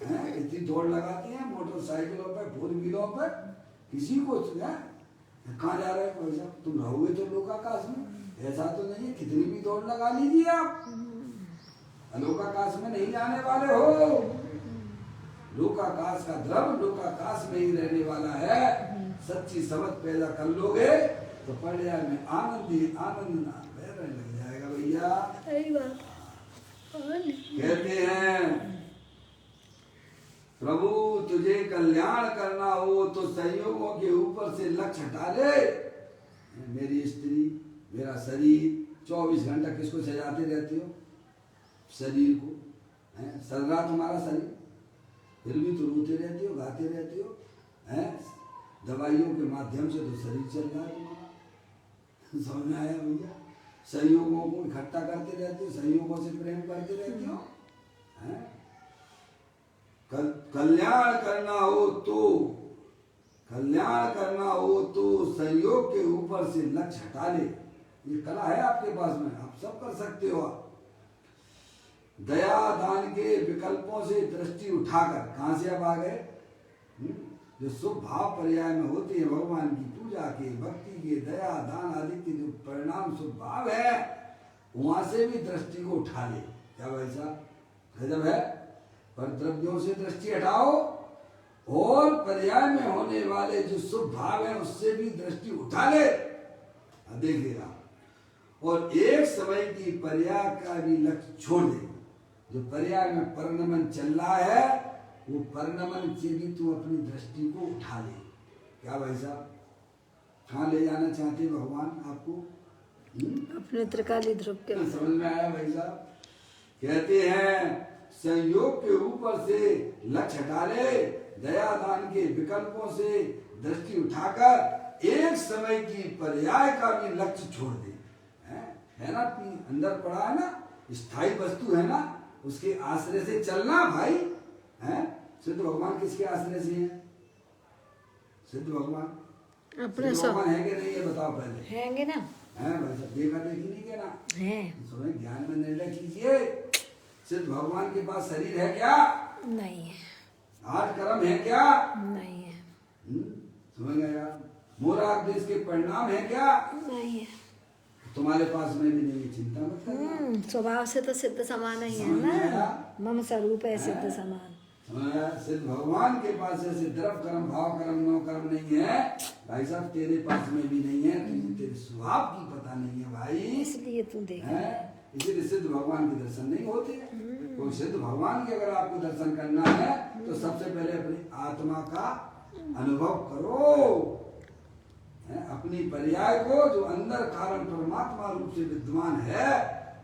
हैं, इतनी दौड़ लगाते हैं मोटरसाइकिलों पर, 4 व्हीलों पर, किसी को कहाँ जा रहे हैं भाई साहब? तुम रहोगे तो लोकाकाश में, ऐसा तो नहीं है। कितनी भी दौड़ लगा लीजिए आप, अलोकाकाश में नहीं जाने वाले हो। लोकाकाश का द्रव लोकाकाश में ही रहने वाला है। सच्ची समझ पैदा कर लोगे तो पर्याय में आनंद ही आनंद रहने लग जाएगा भैया। सही बात। कहते हैं प्रभु तुझे कल्याण करना हो तो संयोगों के ऊपर से लक्ष्य हटा ले। मेरी स्त्री, मेरा शरीर, 24 घंटा किसको सजाते रहते हो? शरीर को। सज रहा तुम्हारा शरीर, फिर भी तो रोते रहते हो, गाते रहते हो। दवाइयों के माध्यम से तो शरीर चल रहा है तुम्हारा। समझ में आया भैया? संयोगों को इकट्ठा करते रहते हो, संयोगों से प्रेम करते रहते हो। कल्याण करना हो तो संयोग के ऊपर से लक्ष्य हटा ले। ये कला है आपके पास में, आप सब कर सकते हो। दया दान के विकल्पों से दृष्टि उठाकर, कहां से अब आ गए? जो शुभ भाव पर्याय में होते हैं, भगवान की पूजा के, भक्ति के, दया दान आदि के जो परिणाम शुभ भाव है, वहां से भी दृष्टि को उठा ले। क्या भाई साहब, गजब है। पर द्रव्यों से दृष्टि हटाओ और पर्याय में होने वाले जो शुभ भाव है उससे भी दृष्टि उठा ले। देखिएगा, और एक समय की पर्याय का भी लक्ष्य छोड़ दे। जो पर्याय में परिणमन चल रहा है, वो परिणमन से भी तू अपनी दृष्टि को उठा ले। क्या भाई साहब, कहाँ ले जाना चाहते भगवान आपको? अपने त्रिकाली ध्रुव के। समझ में आया भाई साहब? कहते हैं संयोग के ऊपर से लक्ष्य हटा ले, दया दान के विकल्पों से दृष्टि उठाकर एक समय की पर्याय का भी लक्ष्य छोड़ दे। है ना, अंदर पड़ा है ना, स्थायी वस्तु है ना, उसके आश्रय से चलना भाई। हैं, सिद्ध भगवान किसके आश्रय से हैं? सिद्ध भगवान अपने सिद्ध भगवान है कि नहीं, ये बताओ पहले। हैंगे ना? है भाई साहब, देखा देखी नहीं क्या ना है। सुने, ज्ञान में निर्णय कीजिए। सिद्ध भगवान के पास शरीर है क्या? नहीं है। आज कर्म है क्या? नहीं है। समझ गए यार? मोराग देश के परिणाम है क्या? नहीं है। तुम्हारे पास में भी नहीं है, चिंता मत करना। स्वभाव से तो सिद्ध समान ही है ना, मम स्वरूप है सिद्ध समान। सिद्ध भगवान के पास ऐसे द्रव कर्म, भाव कर्म, नो कर्म नहीं है भाई साहब। तेरे पास में भी नहीं है, तुझे तेरे स्वभाव की पता नहीं है भाई, इसलिए तू देख। इसीलिए सिद्ध भगवान के दर्शन नहीं होते। तो सिद्ध भगवान के अगर आपको दर्शन करना है तो सबसे पहले अपनी आत्मा का अनुभव करो। अपनी पर्याय को, जो अंदर कारण परमात्मा रूप से विद्यमान है,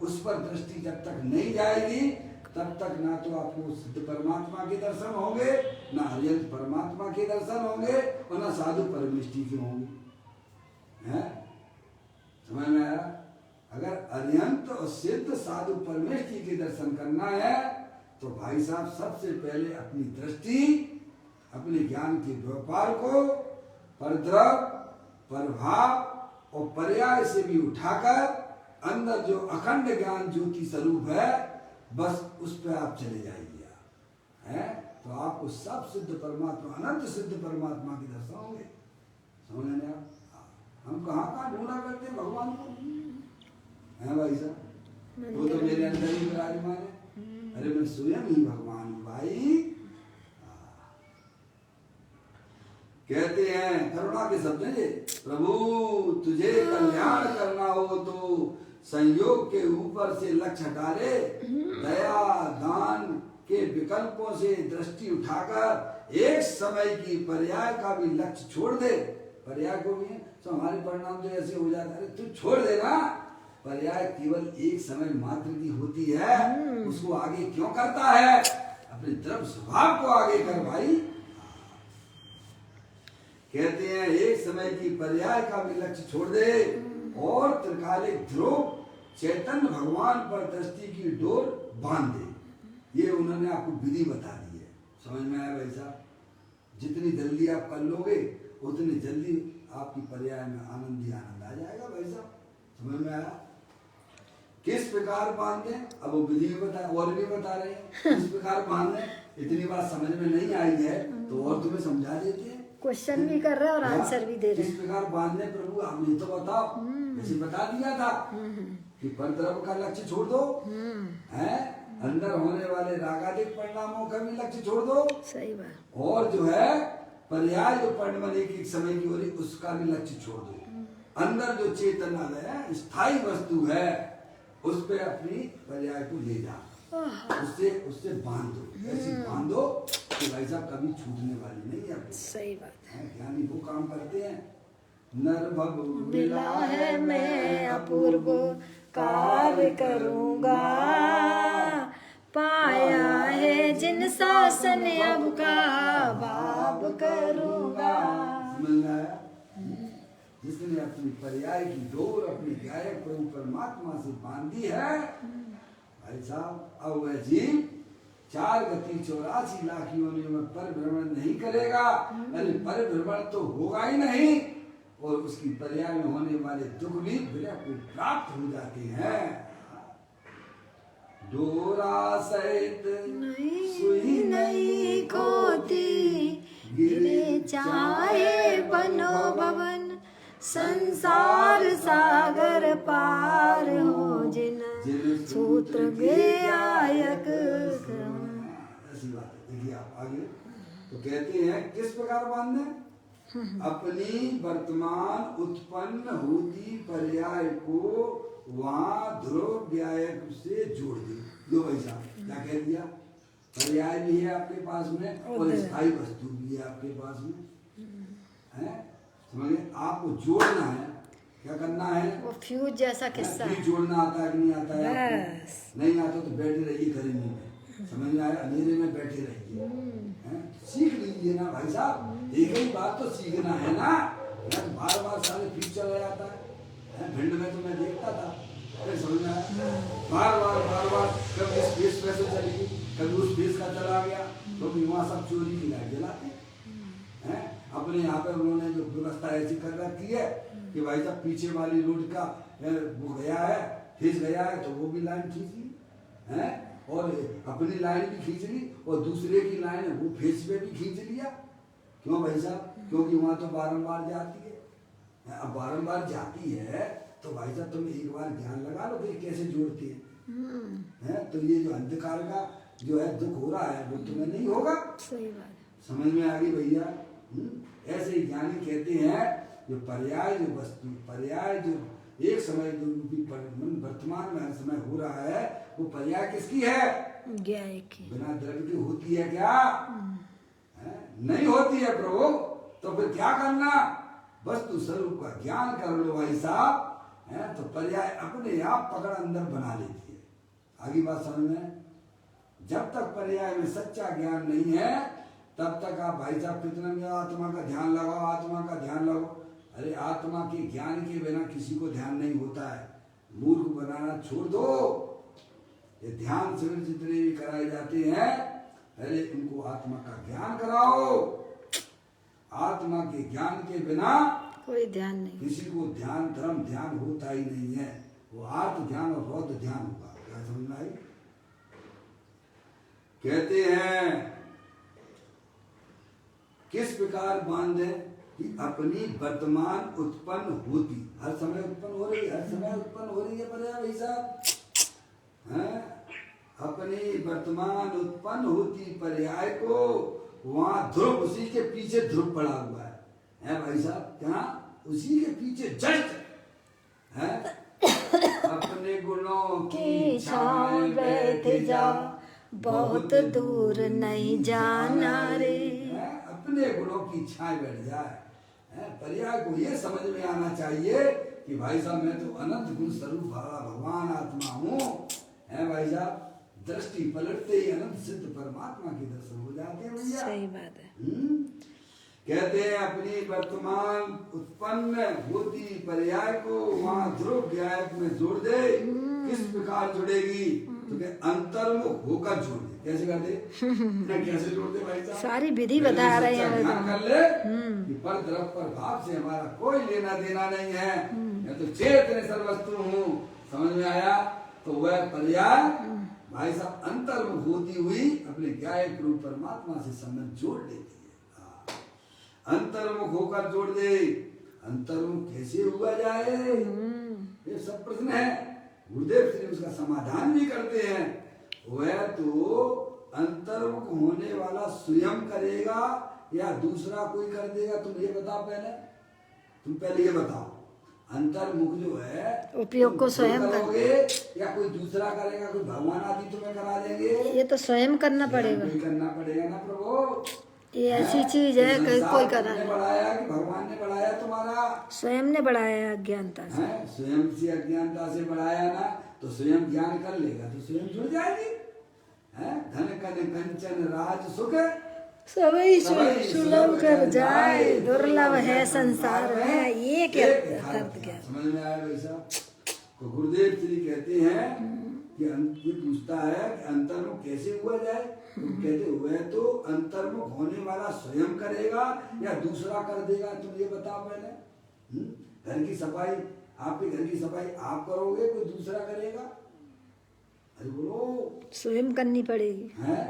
उस पर दृष्टि जब तक नहीं जाएगी तब तक ना तो आपको सिद्ध परमात्मा के दर्शन होंगे, ना हरियंत परमात्मा के दर्शन होंगे, और ना साधु परमेष्टि के होंगे। हैं, समझ में आया? अगर अरिहंत और सिद्ध साधु परमेष्टि के दर्शन करना है तो भाई साहब सबसे पहले अपनी दृष्टि, अपने ज्ञान के व्यापार को परद्रव, प्रभाव और पर्याय से भी उठाकर अंदर जो अखंड ज्ञान ज्योति स्वरूप है, बस उस पर आप चले जाइए। हैं, तो आपको सब सिद्ध परमात्मा, अनंत सिद्ध परमात्मा के दर्शन होंगे। समझ में आप? हम कहाँ ढूंढा करते हैं भगवान को? है भाई साहब, वो तो मेरे अंदर ही विराजमान है। अरे मैं स्वयं ही भगवान हूँ भाई। कहते हैं करुणा के शब्द हैं, प्रभु तुझे कल्याण करना हो तो संयोग के ऊपर से लक्ष्य हटा ले, दया दान के विकल्पों से दृष्टि उठाकर एक समय की पर्याय का भी लक्ष्य छोड़ दे। पर्याय को भी तो हमारे परिणाम जो ऐसे हो जाता है, तू छोड़ देना। पर्याय केवल एक समय मात्र की होती है, उसको आगे क्यों करता है? अपने द्रव्य स्वभाव को आगे कर भाई। कहते हैं एक समय की पर्याय का भी लक्ष्य छोड़ दे और त्रिकालिक ध्रुव चैतन्य भगवान पर दृष्टि की डोर बांध दे। ये उन्होंने आपको विधि बता दी है। समझ में आया भाई साहब? जितनी जल्दी आप कर लोगे उतनी जल्दी आपकी पर्याय में आनंद ही आनंद आ जाएगा भाई साहब। समझ में आया? किस प्रकार बांधे? अब वो विधि भी बता और भी बता रहे हैं किस प्रकार बांधे। इतनी बात समझ में नहीं आई है तो और तुम्हें समझा देते हैं। क्वेश्चन भी कर रहे हैं और आंसर भी दे रहे किस हैं। प्रकार बांधने प्रभु आप ये तो बताओ। जैसे बता दिया था कि परद्रव्य का लक्ष्य छोड़ दो, है अंदर होने वाले रागादिक परिणामों का भी लक्ष्य छोड़ दो, सही बात। और जो है पर्याय जो परिणाम एक समय की हो रही उसका भी लक्ष्य छोड़ दो। अंदर जो चेतना है स्थायी वस्तु है उस पे अपनी पर्याय को ले जा, उससे बांध दो। ऐसी बांधो कि भाई साहब कभी छूटने वाली नहीं है। सही बात है। ज्ञानी वो काम करते हैं। नर भव मिला है मैं अपूर्व कार्य करूँगा, पाया है जिन शासन अब का भाव करूँगा। समझ में आया? जिसने अपनी पर्याय की डोर अपनी गायक प्रभु परमात्मा से बांधी है भाई साहब, अब वह जीव 4 गति 84 लाख योनियों में परिभ्रमण नहीं करेगा। अरे परिभ्रमण तो होगा ही नहीं और उसकी पर्याय में होने वाले दुख भी विरह को प्राप्त हो जाते हैं। डोरा सहित सुई नहीं खोती, गिरे चाहे बनो भवन, संसार सागर पार हो जिन सूत्र गायक। ऐसी बात है। देखिए आप आगे तो कहते हैं किस प्रकार बांधने? अपनी वर्तमान उत्पन्न होती पर्याय को वहां ध्रुव गायक से जोड़ दे। लो भाई साहब क्या कह दिया? पर्याय भी है आपके पास में और स्थायी वस्तु भी है आपके पास में, है समझे? आपको जोड़ना है। क्या करना है? वो फ्यूज जैसा किस्सा है। जोड़ना आता है कि नहीं आता है आपको? नहीं आता तो बैठे रहिए करेंगे में, समझ में आया? अंधेरे में बैठे रहिए, सीख लीजिए ना भाई साहब। एक ही बात तो सीखना है ना, बार बार सारे फ्यूज चला जाता है। भिंड में तो मैं देखता था, समझ में आया? बार बार कभी इस फेस पे से चली, कभी उस फेस का चला गया, तो वहाँ सब चोरी की लाइट जलाते हैं। अपने यहाँ पे उन्होंने जो व्यवस्था ऐसी कर रखी है कि भाई साहब पीछे वाली रोड का वो गया है, खींच गया है तो वो भी लाइन खींच ली है, और अपनी लाइन भी खींच ली और दूसरे की लाइन है वो फेस पे भी खींच लिया। क्यों भाई साहब? क्योंकि वहाँ तो बारंबार जाती है। अब बारंबार जाती है तो भाई साहब तुम एक बार ध्यान लगा लो कि कैसे जोड़ती है। तो ये जो अंधकार का जो है दुख हो रहा है वो तुम्हें नहीं होगा। सही बात। समझ में आ गई भैया? ऐसे ही ज्ञानी कहते हैं जो पर्याय जो वस्तु पर्याय जो एक समय जो वर्तमान में हर समय हो रहा है वो पर्याय किसकी है? गायक की। बिना द्रव्य की होती है क्या? नहीं होती है प्रभु। तो फिर क्या करना? वस्तु स्वरूप का ज्ञान कर लो भाई साहब, है तो पर्याय अपने आप पकड़ अंदर बना लेती है। आगे बात समझ में? जब तक पर्याय में सच्चा ज्ञान नहीं है तब तक आप भाई साहब कितना आत्मा का ध्यान लगाओ, आत्मा का ध्यान लगाओ। अरे आत्मा के ज्ञान के बिना किसी को ध्यान नहीं होता है। मूर्ख बनाना छोड़ दो। ये ध्यान शिविर जितने भी कराए जाते हैं, अरे इनको आत्मा का ज्ञान कराओ। आत्मा के ज्ञान के बिना कोई ध्यान नहीं, किसी को ध्यान धर्म ध्यान होता ही नहीं है। वो आत्म ध्यान और रौद्र ध्यान होगा। क्या समझ में आई? कहते हैं किस प्रकार बांधे कि अपनी वर्तमान उत्पन्न होती, हर समय उत्पन्न हो रही है, हर समय उत्पन्न हो रही है पर्याय भाई साहब, हैं? अपनी वर्तमान उत्पन्न होती पर्याय को वहां ध्रुव उसी के पीछे ध्रुव पड़ा हुआ है भाई साहब? क्या? उसी के पीछे जस्ट है। अपने गुणों की छांव बैठ जा, बहुत दूर नहीं जाना रे। अपने गुणों की छाए बैठ जाए। पर्याय को ये समझ में आना चाहिए कि भाई साहब मैं तो अनंत गुण स्वरूप भगवान आत्मा हूँ, है भाई साहब? दृष्टि पलटते ही अनंत सिद्ध परमात्मा परमात्मा के दर्शन हो जाते हैं भैया। सही बात है। कहते हैं अपनी वर्तमान उत्पन्न होती पर्याय को वहां ध्रुव ज्ञायक में जोड़ दे। किस प्रकार जुड़ेगी? तो क्या अंतर्मुख होकर जोड़ दे। कैसे कर दे? कैसे जोड़ दे भाई साहब? सारी विधि बता रहे हैं। ध्यान कर ले कि पर द्रव पर भाव से हमारा कोई लेना देना नहीं है। मैं तो चेतन सर्वस्तु हूँ। समझ में आया? तो वह पर्याय भाई साहब अंतर्मुख होती हुई अपने ज्ञायक रूप परमात्मा से संबंध जोड़ लेती है। अंतर्मुख होकर जोड़ दे। अंतर्मुख कैसे हुआ जाए? ये सब प्रश्न है। गुरुदेव श्री उसका समाधान भी करते हैं। वह तो अंतर्मुख होने वाला स्वयं करेगा या दूसरा कोई कर देगा? तुम ये बताओ पहले। तुम पहले ये बताओ, अंतर्मुख जो है उपयोग को स्वयं करोगे या कोई दूसरा करेगा? कोई भगवान आदि तुम्हें करा देंगे? ये तो स्वयं करना पड़ेगा। करना पड़ेगा ना प्रभु। ये ऐसी चीज है कि कोई करा ने बढ़ाया कि भगवान ने बढ़ाया? तुम्हारा स्वयं ने बढ़ाया अज्ञानता से। स्वयं से अज्ञानता से बढ़ाया ना, तो स्वयं ज्ञान कर लेगा तो स्वयं जुड़ जाएगी। धन कन कंचन राज सुख सभी सुलभ कर जाए, दुर्लभ है संसार में ये क्या अर्थ क्या? समझ में आया वैसा? तो गुरुदेव श्री कहते हैं कि ये पूछता है कि अंतर्मुख कैसे हुआ जाए? तो कहते हुए तो अंतर्मुख होने वाला स्वयं करेगा या दूसरा कर देगा? तुम ये बताओ पहले। घर की सफाई, आपके घर की सफाई आप करोगे, कोई दूसरा करेगा? अरे बोलो, स्वयं करनी पड़ेगी। है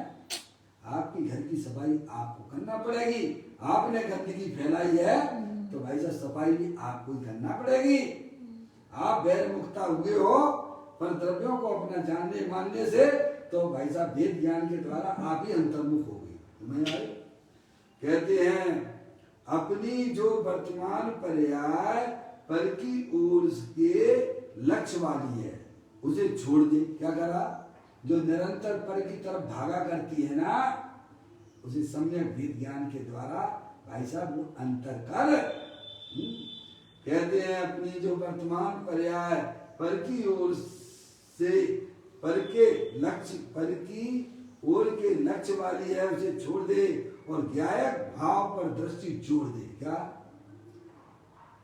आपकी घर की सफाई आपको करना पड़ेगी। आपने गंदगी फैलाई है तो भाई साहब सफाई भी आपको ही करना पड़ेगी। आप बैर मुक्ता हुए हो पर द्रव्यों को अपना जानने मानने से, तो भाई साहब वेद ज्ञान के द्वारा आप ही अंतर्मुख हो गए। तुम्हें आए कहते हैं अपनी जो वर्तमान पर्याय पर की ओर के लक्ष्य वाली है उसे छोड़ दे। क्या करा? जो निरंतर पर की तरफ भागा करती है ना, उसे सम्यक वेद ज्ञान के द्वारा भाई साहब वो अंतर कर। कहते हैं अपनी जो वर्तमान पर्याय पर की ओर से पर के लक्ष्य, पर की ओर के लक्ष्य वाली है उसे छोड़ दे और ज्ञायक भाव पर दृष्टि जोड़ दे। क्या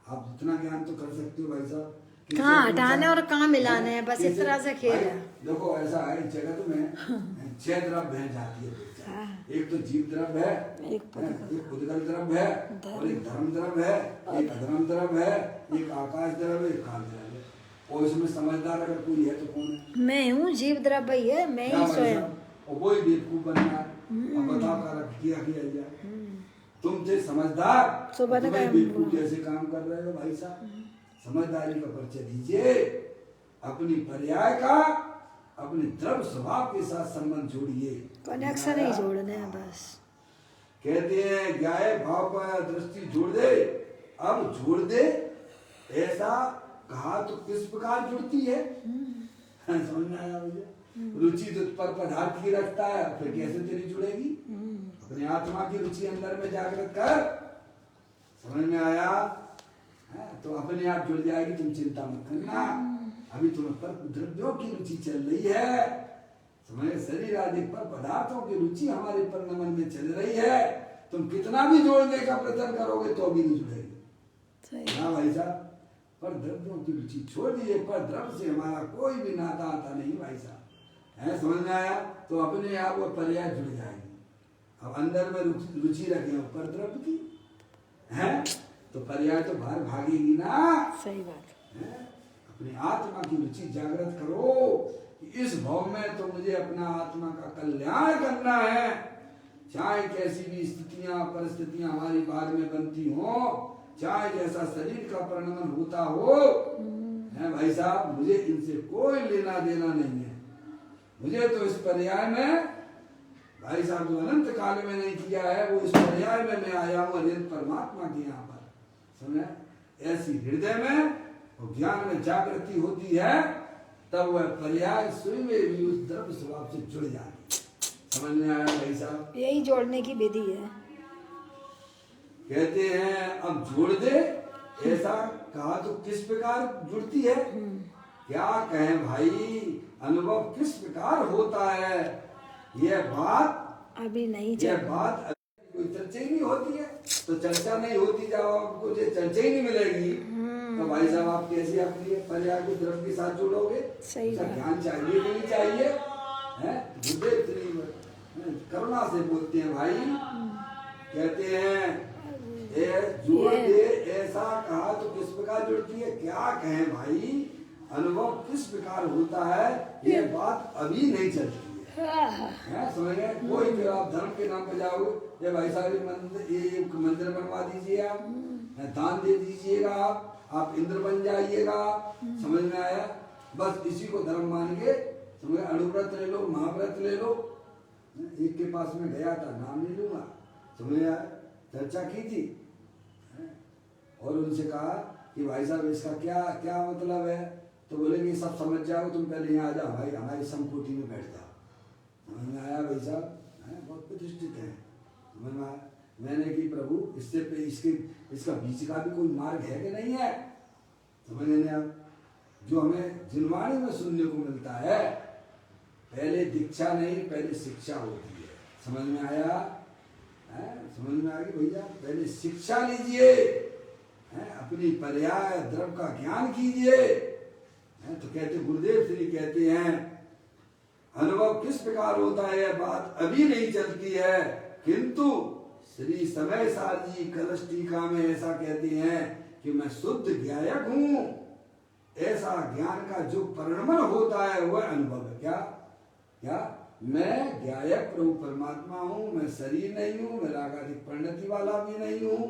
आप जितना ज्ञान तो कर सकते हो भाई साहब, कहाँ हटाने और कहाँ मिलाने हैं, बस इस तरह से खेल है। देखो ऐसा है जगत में 6 द्रव्य है जाती है। एक तो जीव द्रव्य है, एक पुद्गल द्रव्य है, और एक धर्म द्रव्य है, एक अधर्म द्रव्य है, एक आकाश द्रव्य, एक काल द्रव्य है। और इसमें समझदार अगर कोई है तो कौन है? मैं हूँ, जीव द्रव्य है, मैं ही स्वयं। और वही बेवकूफ बनना है। अब बताओ किया जाए। तुम थे समझदार, बेवकूफ जैसे काम कर रहे हो भाई साहब। समझदारी का परिचय दीजिए। अपनी पर्याय का अपने द्रव्य स्वभाव के साथ संबंध जोड़िए। कनेक्शन ही जोड़ने हैं बस। कहते हैं ज्ञाय भाव पर दृष्टि जोड़ दे। अब जोड़ दे ऐसा कहा तो किस प्रकार जुड़ती है? समझ में आया मुझे? रुचि तो पर पदार्थ की रखता है, फिर कैसे तेरी जुड़ेगी? अपने आत्मा की रुचि अंदर में जागृत कर। समझ में आया? तो अपने आप जुड़ जाएगी। तुम चिंता मत करना। अभी तुम्हें पर द्रव्यों की रुचि चल रही है। समझ, शरीर आदि पर पदार्थों की रुचि हमारे पर नमन में चल रही है। तुम कितना भी जोड़ने का प्रयत्न करोगे तो भी नहीं जुड़ेगी। हाँ भाई साहब, पर द्रव्यों की रुचि छोड़ दीजिए। पर द्रव्य से हमारा कोई भी नाता आता नहीं भाई साहब। है समझ में आया? तो अपने आप वो पर्याय जुड़ जाएगी। अब अंदर में रुचि रखे पर द्रव्य की है तो पर्याय तो बाहर भागेगी ना। सही बात है। अपनी आत्मा की रुचि जागृत करो कि इस भाव में तो मुझे अपना आत्मा का कल्याण करना है। चाहे कैसी भी स्थितियां परिस्थितियां हमारी बाद में बनती हो, चाहे जैसा शरीर का परिणमन होता हो, है भाई साहब, मुझे इनसे कोई लेना देना नहीं है। मुझे तो इस पर्याय में भाई साहब जो अनंत काल में नहीं किया है वो इस पर्याय में मैं आया हूँ अनंत परमात्मा के यहाँ पर। समझे? ऐसी हृदय में और ज्ञान में जागृति होती है तब वह पर्याय स्वयं भी उस द्रव्य स्वभाव से जुड़ जाती। समझ में आया भाई साहब? यही जोड़ने की विधि है। कहते हैं अब जोड़ दे ऐसा कहा तो किस प्रकार जुड़ती है? क्या कहें भाई, अनुभव किस प्रकार होता है? यह बात अभी नहीं ये चल बात कोई चर्चा ही नहीं होती है, तो चर्चा नहीं होती जब आपको जो चर्चा ही नहीं मिलेगी तो भाई साहब आप कैसे अपनी पर्याय को द्रव्य के साथ जोड़ोगे? सही इसका बात। ज्ञान चाहिए कि नहीं चाहिए? हैं गुरुदेव श्री करुणा से बोलते हैं भाई, कहते हैं जोड़ दे ऐसा कहा तो किस प्रकार जुड़ती है? क्या कहें भाई, अनुभव किस प्रकार होता है ये बात अभी नहीं चलती है। समझ गए? कोई फिर आप धर्म के नाम पे जाओगे, ये भाई साहब ये मंदिर बनवा दीजिए, आप दान दे दीजिएगा, आप इंद्र बन जाइएगा, समझ में आया? बस इसी को धर्म मान के समझ, अनुव्रत ले लो, महाव्रत ले लो। एक के पास में गया था, नाम नहीं लूंगा, समझ में आया, चर्चा की थी और उनसे कहा कि भाई साहब इसका क्या क्या मतलब है? तो बोलेंगे सब समझ जाओ, तुम पहले यहाँ आ जाओ भाई, हमारी समकोटि में बैठ जाओ। समझ में आया भाई साहब? बहुत प्रतिष्ठित है, समझ में आया? मैंने कि प्रभु इससे पे इसका बीच का भी कोई मार्ग है कि नहीं है? समझ लेंगे आप, जो हमें जिनवाणी में सुनने को मिलता है, पहले दीक्षा नहीं पहले शिक्षा होती है। समझ में आया? समझ में आ गई भैया? पहले शिक्षा लीजिए, अपनी पर्याय द्रव्य का ज्ञान कीजिए। तो कहते गुरुदेव श्री कहते हैं अनुभव किस प्रकार होता है बात अभी नहीं चलती है, किंतु श्री समय सार जी कलश टीका में ऐसा कहते हैं कि मैं शुद्ध ज्ञायक हूं। ऐसा ज्ञान का जो परिणमन होता है वह अनुभव है। क्या क्या? मैं ज्ञायक प्रभु परमात्मा हूं, मैं शरीर नहीं हूं, मैं रागाधिक परिणति वाला भी नहीं हूं,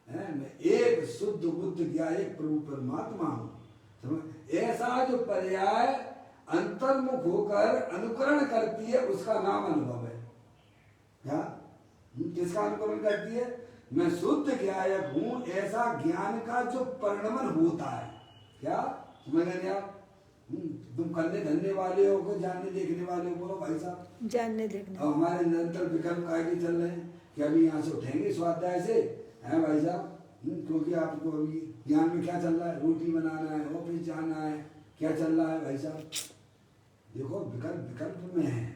मैं एक शुद्ध बुद्ध ज्ञायक प्रभु परमात्मा हूं। ऐसा जो पर्याय अंतर्मुख होकर अनुकरण करती है उसका नाम अनुभव है। क्या? किसका अनुकरण करती है? मैं शुद्ध ज्ञायक हूं, ऐसा ज्ञान का जो परिणमन होता है। क्या समझ रहे आप? तुम करने धरने वाले हो को जानने देखने वाले हो, बोलो भाई साहब जानने देखने। और हमारे निरंतर विकल्प काय के चल रहे हैं कि अभी यहाँ से उठेंगे स्वाध्याय से, है भाई साहब? क्योंकि आपको अभी ज्ञान में क्या चल रहा है? रोटी बनाना है, ऑफिस जाना है, क्या चल रहा है भाई साहब? देखो विकल्प विकल्प में है।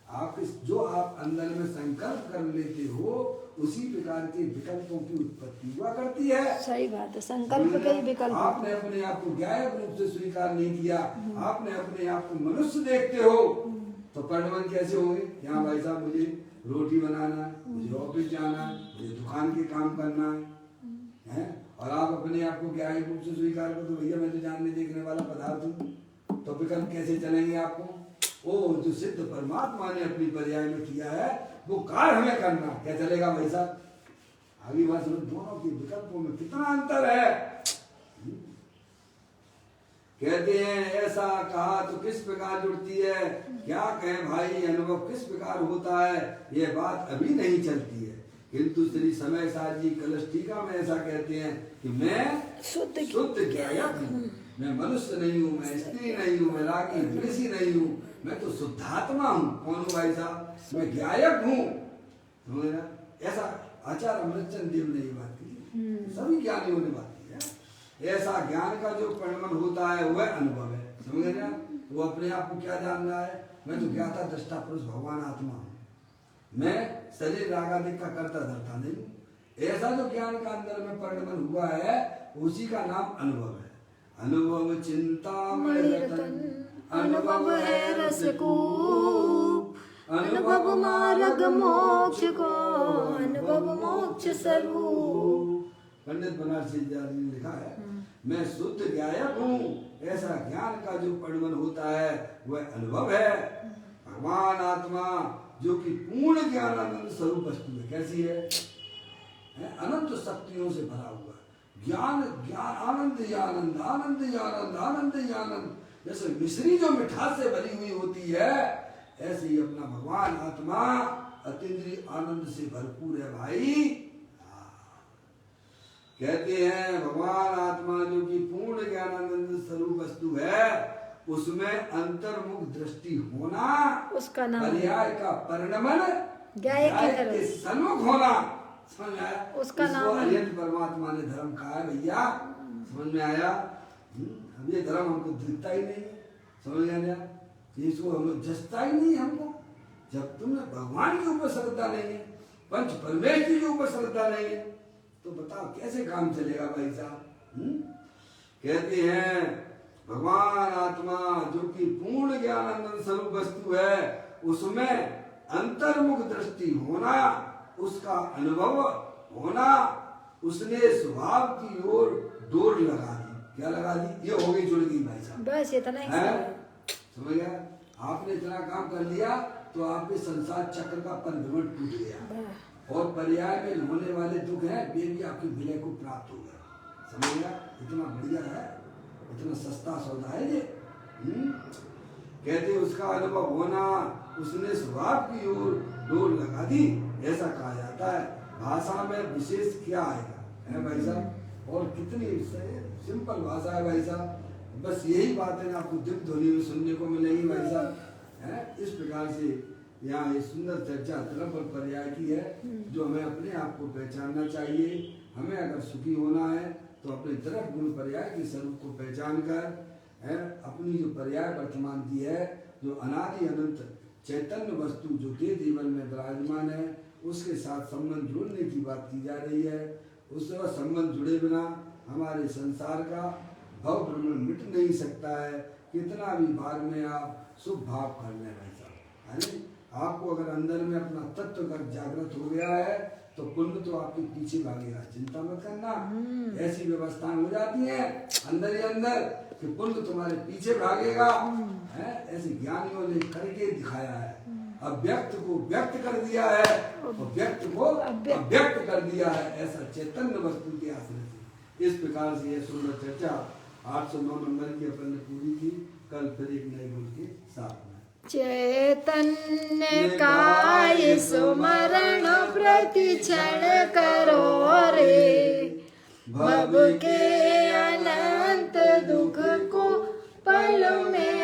आप जो आप अंदर में संकल्प कर लेते हो उसी प्रकार के विकल्पों की उत्पत्ति हुआ करती है। सही बात है, संकल्प के ही विकल्प। आपने अपने आप को ज्ञायक रूप से स्वीकार नहीं किया, आपने अपने आप को मनुष्य देखते हो, तो परिणमन कैसे होंगे? यहाँ भाई साहब मुझे रोटी बनाना है, मुझे ऑफिस जाना है, मुझे दुकान के काम करना है, और आप अपने आप को ज्ञायक रूप से स्वीकार करो तो भैया मैं तो जानने देखने वाला पदार्थ हूँ, तो विकल्प कैसे चलेंगे आपको? ओ जो सिद्ध परमात्मा ने अपनी पर्याय में किया है वो कार्य हमें करना, क्या चलेगा भाई साहब? आगे बात दोनों के विकल्पों में कितना अंतर है। कहते हैं ऐसा कहा तो किस प्रकार जुड़ती है? क्या कहें भाई, अनुभव किस प्रकार होता है ये बात अभी नहीं चलती है, किंतु श्री समय सार जी कलश टीका में ऐसा कहते हैं कि मैं शुद्ध ज्ञायक हूँ, मैं मनुष्य नहीं हूँ, मैं स्त्री नहीं हूँ, मैं रागी द्वेषी नहीं हूँ, मैं तो शुद्धात्मा हूँ। कौन हूँ भाई साहब? मैं ज्ञायक हूँ। समझ रहे? ऐसा आचार्य अमृतचंद देव ने ये बात की, सभी ज्ञानियों ने बात की है। ऐसा ज्ञान का जो परिणमन होता है वह अनुभव है। समझ रहे? वो अपने आप को क्या जान रहा है? मैं तो ज्ञाता दृष्टा पुरुष भगवान आत्मा हूँ, मैं शरीर रागादिक का करता धरता नहीं हूँ। ऐसा जो ज्ञान का अंदर में परिणमन हुआ है उसी का नाम अनुभव है। अनुभव चिंता में रतन, अनुभव है रसकूप, अनुभव मार्ग मोक्ष को, अनुभव मोक्ष स्वरूप। पंडित बनारसी जी ने लिखा है मैं शुद्ध ज्ञायक हूँ, ऐसा ज्ञान का जो परिणमन होता है वह अनुभव है। भगवान आत्मा जो कि पूर्ण ज्ञानानंद स्वरूप वस्तु है। कैसी है? अनंत शक्तियों से भरा हुआ ज्ञान, ज्ञान आनंद ही आनंद, आनंद ही आनंद, आनंद ही आनंद। जैसे मिश्री जो मिठास से भरी हुई होती है ऐसे ही अपना भगवान आत्मा अतीन्द्रिय आनंद से भरपूर है भाई। कहते हैं भगवान आत्मा जो कि पूर्ण ज्ञानानंद स्वरूप वस्तु है उसमें अंतर्मुख दृष्टि होना, उसका नाम पर्याय का परिणमन ज्ञायक के सन्मुख होना। समझ में आया? उसका नाम अरिहंत परमात्मा ने धर्म कहा है भैया। समझ में आया? अब ये धर्म हमको दिखता ही नहीं है। समझ में आया? इसको हम जचता ही नहीं हमको। जब तुम्हें भगवान के ऊपर श्रद्धा नहीं है, पंच परमेश्वर के ऊपर श्रद्धा नहीं है, तो बताओ कैसे काम चलेगा भाई साहब? कहते हैं भगवान आत्मा जो कि पूर्ण ज्ञानानंद स्वरूप वस्तु है, उसमें अंतर्मुख दृष्टि होना, उसका अनुभव होना, उसने स्वभाव की ओर डोर लगा दी। क्या लगा दी? ये हो गई, जुड़ गई भाई साहब। बस इतना ही समझ गया? आपने इतना काम कर लिया तो आपके संसार चक्र का परिभ्रमण टूट गया और पर्याय में होने वाले दुख है वे भी आपके विलय को प्राप्त हो गए। समझ गया? इतना बढ़िया है, इतना सस्ता सौदा है ये। कहते उसका अनुभव होना, उसने स्वभाव की ओर डोर लगा दी, ऐसा कहा जाता है। भाषा में विशेष क्या आएगा है भाई साहब? और कितनी सिंपल भाषा है भाई साहब। बस यही बात है ना आपको दिव्य ध्वनि में सुनने को मिलेगी भाई साहब। है इस प्रकार से यहाँ ये सुंदर चर्चा तरफ और पर्याय की है, जो हमें अपने आप को पहचानना चाहिए। हमें अगर सुखी होना है तो अपने तरफ गुण पर्याय के स्वरूप को पहचान कर है अपनी जो पर्याय वर्तमान की है, जो अनादि अनंत चैतन्य वस्तु जो के जीवन में विराजमान है, उसके साथ संबंध जोड़ने की बात की जा रही है। उससे वह संबंध जुड़े बिना हमारे संसार का भव भ्रमण मिट नहीं सकता है, कितना भी बार में आप शुभ भाव कर लें भाई साहब। है नहीं? आपको अगर अंदर में अपना तत्व का जागृत हो गया है तो पुण्य तो आपके पीछे भागेगा, चिंता मत करना। ऐसी व्यवस्थाएं हो जाती हैं अंदर ही अंदर कि पुण्य तुम्हारे पीछे भागेगा। है ऐसे ज्ञानियों ने करके दिखाया है, अव्यक्त को व्यक्त कर दिया है और व्यक्त को अव्यक्त कर दिया है, ऐसा चैतन्य वस्तु के आश्रय से। इस प्रकार से यह सुंदर चर्चा 809 नंबर की अपन ने पूरी की। कल फिर एक नए गुण के साथ में चैतन्य काय सुमरण प्रति क्षण करो रे, भव के अनंत दुख को पल में